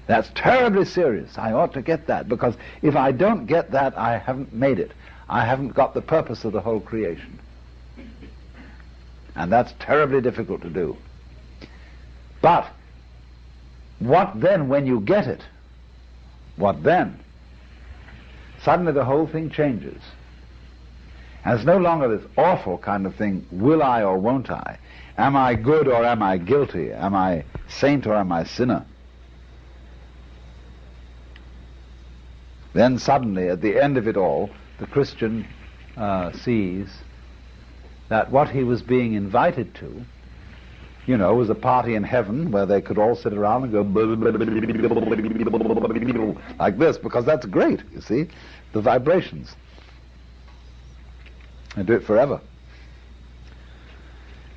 That's terribly serious. I ought to get that, because if I don't get that, I haven't made it. I haven't got the purpose of the whole creation. And that's terribly difficult to do. But what then when you get it? What then? Suddenly the whole thing changes. And it's no longer this awful kind of thing, will I or won't I? Am I good or am I guilty? Am I saint or am I sinner? Then suddenly, at the end of it all, the Christian sees that what he was being invited to, was a party in heaven where they could all sit around and go like this, because that's great, you see, the vibrations. They do it forever.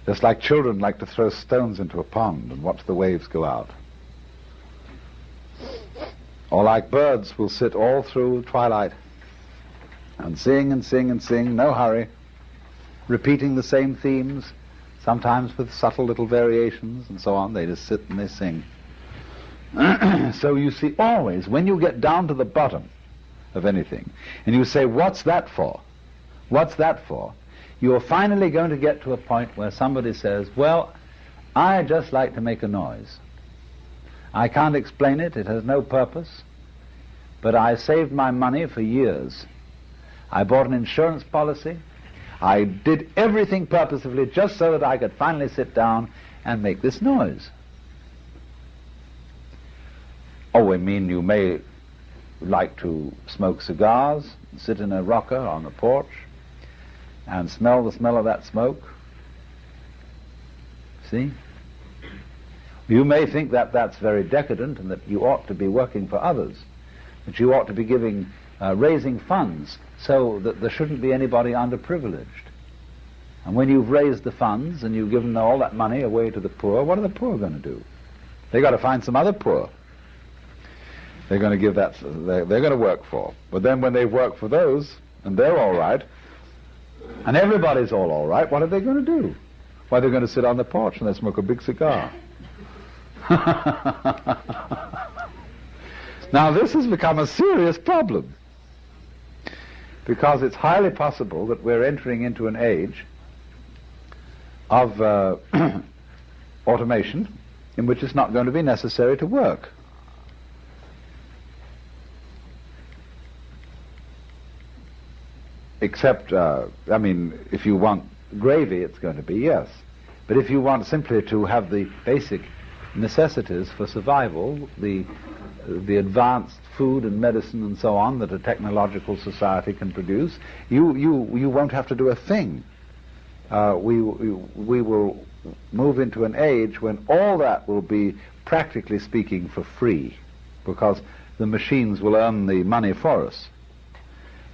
Just like children like to throw stones into a pond and watch the waves go out. Or like birds will sit all through twilight and sing and sing and sing, no hurry, repeating the same themes, sometimes with subtle little variations and so on. They just sit and they sing. So you see, always, when you get down to the bottom of anything, and you say, what's that for? What's that for? You're finally going to get to a point where somebody says, well, I just like to make a noise. I can't explain it, it has no purpose, but I saved my money for years. I bought an insurance policy. I did everything purposefully just so that I could finally sit down and make this noise. Oh, I mean, you may like to smoke cigars, sit in a rocker on the porch, and smell the smell of that smoke. See? You may think that that's very decadent and that you ought to be working for others, that you ought to be raising funds so that there shouldn't be anybody underprivileged. And when you've raised the funds and you've given all that money away to the poor, what are the poor going to do? They've got to find some other poor. They're going to give that, they're going to work for. But then when they've worked for those, and they're all right, and everybody's all right, what are they going to do? Why, they're going to sit on the porch and they smoke a big cigar. Now this has become a serious problem, because it's highly possible that we're entering into an age of automation in which it's not going to be necessary to work. Except, if you want gravy, it's going to be, yes. But if you want simply to have the basic necessities for survival, the advanced food and medicine and so on that a technological society can produce, you won't have to do a thing. We will move into an age when all that will be, practically speaking, for free, because the machines will earn the money for us,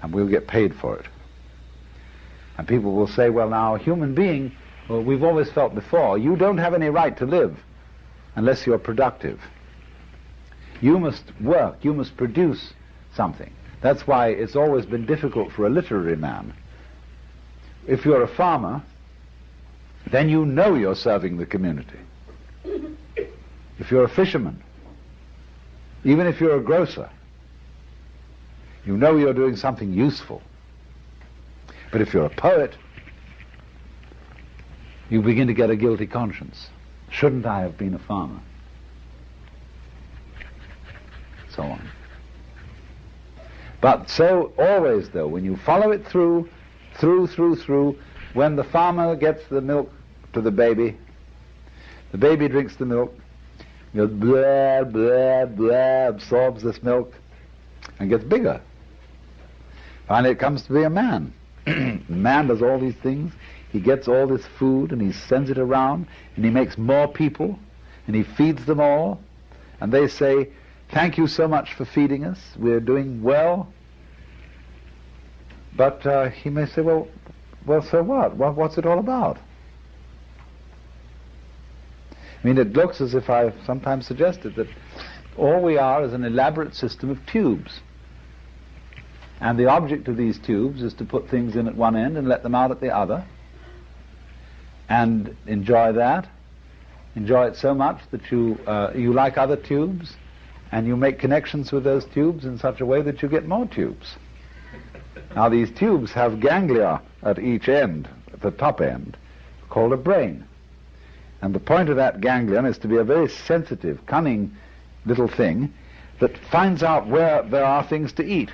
and we'll get paid for it. And people will say, well, now, a human being, well, we've always felt before, you don't have any right to live unless you're productive. You must work, you must produce something. That's why it's always been difficult for a literary man. If you're a farmer, then you know you're serving the community. If you're a fisherman, even if you're a grocer, you know you're doing something useful. But if you're a poet, you begin to get a guilty conscience. Shouldn't I have been a farmer? So on. But so always, though, when you follow it through, when the farmer gets the milk to the baby drinks the milk, goes blah, blah, blah, absorbs this milk, and gets bigger. Finally it comes to be a man. Man does all these things, he gets all this food and he sends it around, and he makes more people, and he feeds them all, and they say, thank you so much for feeding us, we're doing well. But he may say, well, so what? What's it all about? I mean, it looks as if I've sometimes suggested that all we are is an elaborate system of tubes. And the object of these tubes is to put things in at one end and let them out at the other, and enjoy that. Enjoy it so much that you like other tubes, and you make connections with those tubes in such a way that you get more tubes. Now these tubes have ganglia at each end, at the top end, called a brain. And the point of that ganglion is to be a very sensitive, cunning little thing that finds out where there are things to eat.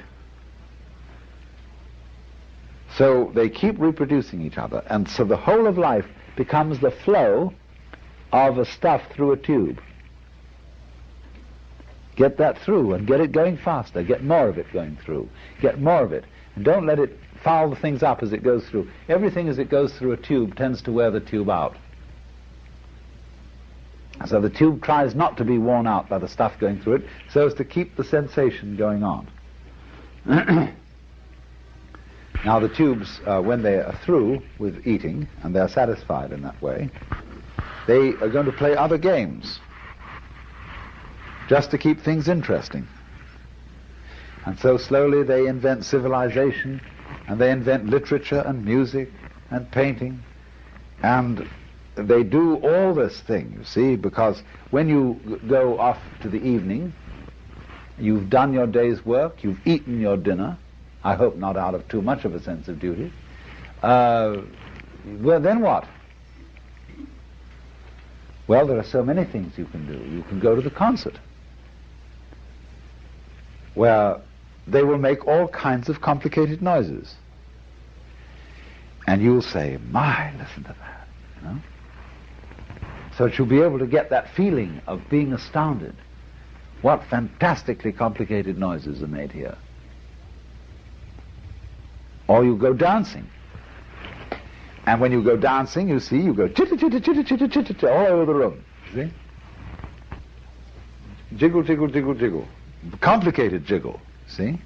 So they keep reproducing each other, and so the whole of life becomes the flow of a stuff through a tube. Get that through and get it going faster. Get more of it going through. Get more of it. And don't let it foul the things up as it goes through. Everything as it goes through a tube tends to wear the tube out. So the tube tries not to be worn out by the stuff going through it, so as to keep the sensation going on. Now the tubes, when they are through with eating, and they're satisfied in that way, they are going to play other games, just to keep things interesting. And so slowly they invent civilization, and they invent literature and music and painting, and they do all this thing, you see, because when you go off to the evening, you've done your day's work, you've eaten your dinner, I hope not out of too much of a sense of duty. Well, then what? Well, there are so many things you can do. You can go to the concert, where they will make all kinds of complicated noises. And you'll say, my, listen to that, you know? So that you'll be able to get that feeling of being astounded. What fantastically complicated noises are made here. Or you go dancing. And when you go dancing, you see, you go chitter, chitter, chitter, chitter, chitter, chitter, all over the room. See? Jiggle, jiggle, jiggle, jiggle. Complicated jiggle, see?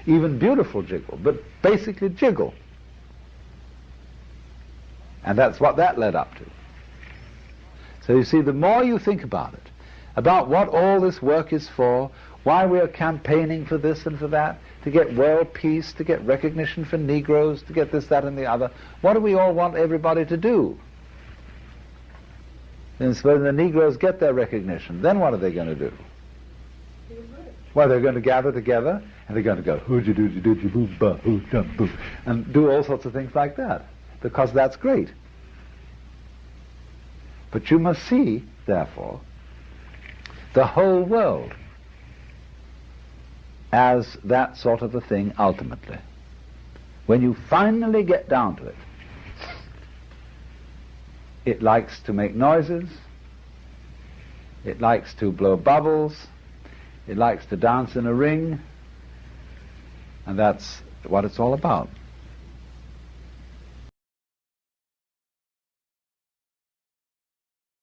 Even beautiful jiggle, but basically jiggle. And that's what that led up to. So you see, the more you think about it, about what all this work is for, why we are campaigning for this and for that, to get world peace, to get recognition for Negroes, to get this, that, and the other, what do we all want everybody to do? And so when the Negroes get their recognition, then what are they going to do? Well, they're going to gather together, and they're going to go, hooja dooja dooja boo ba hoo dum boo, and do all sorts of things like that, because that's great. But you must see, therefore, the whole world as that sort of a thing ultimately. When you finally get down to it, it likes to make noises, it likes to blow bubbles, it likes to dance in a ring, and that's what it's all about.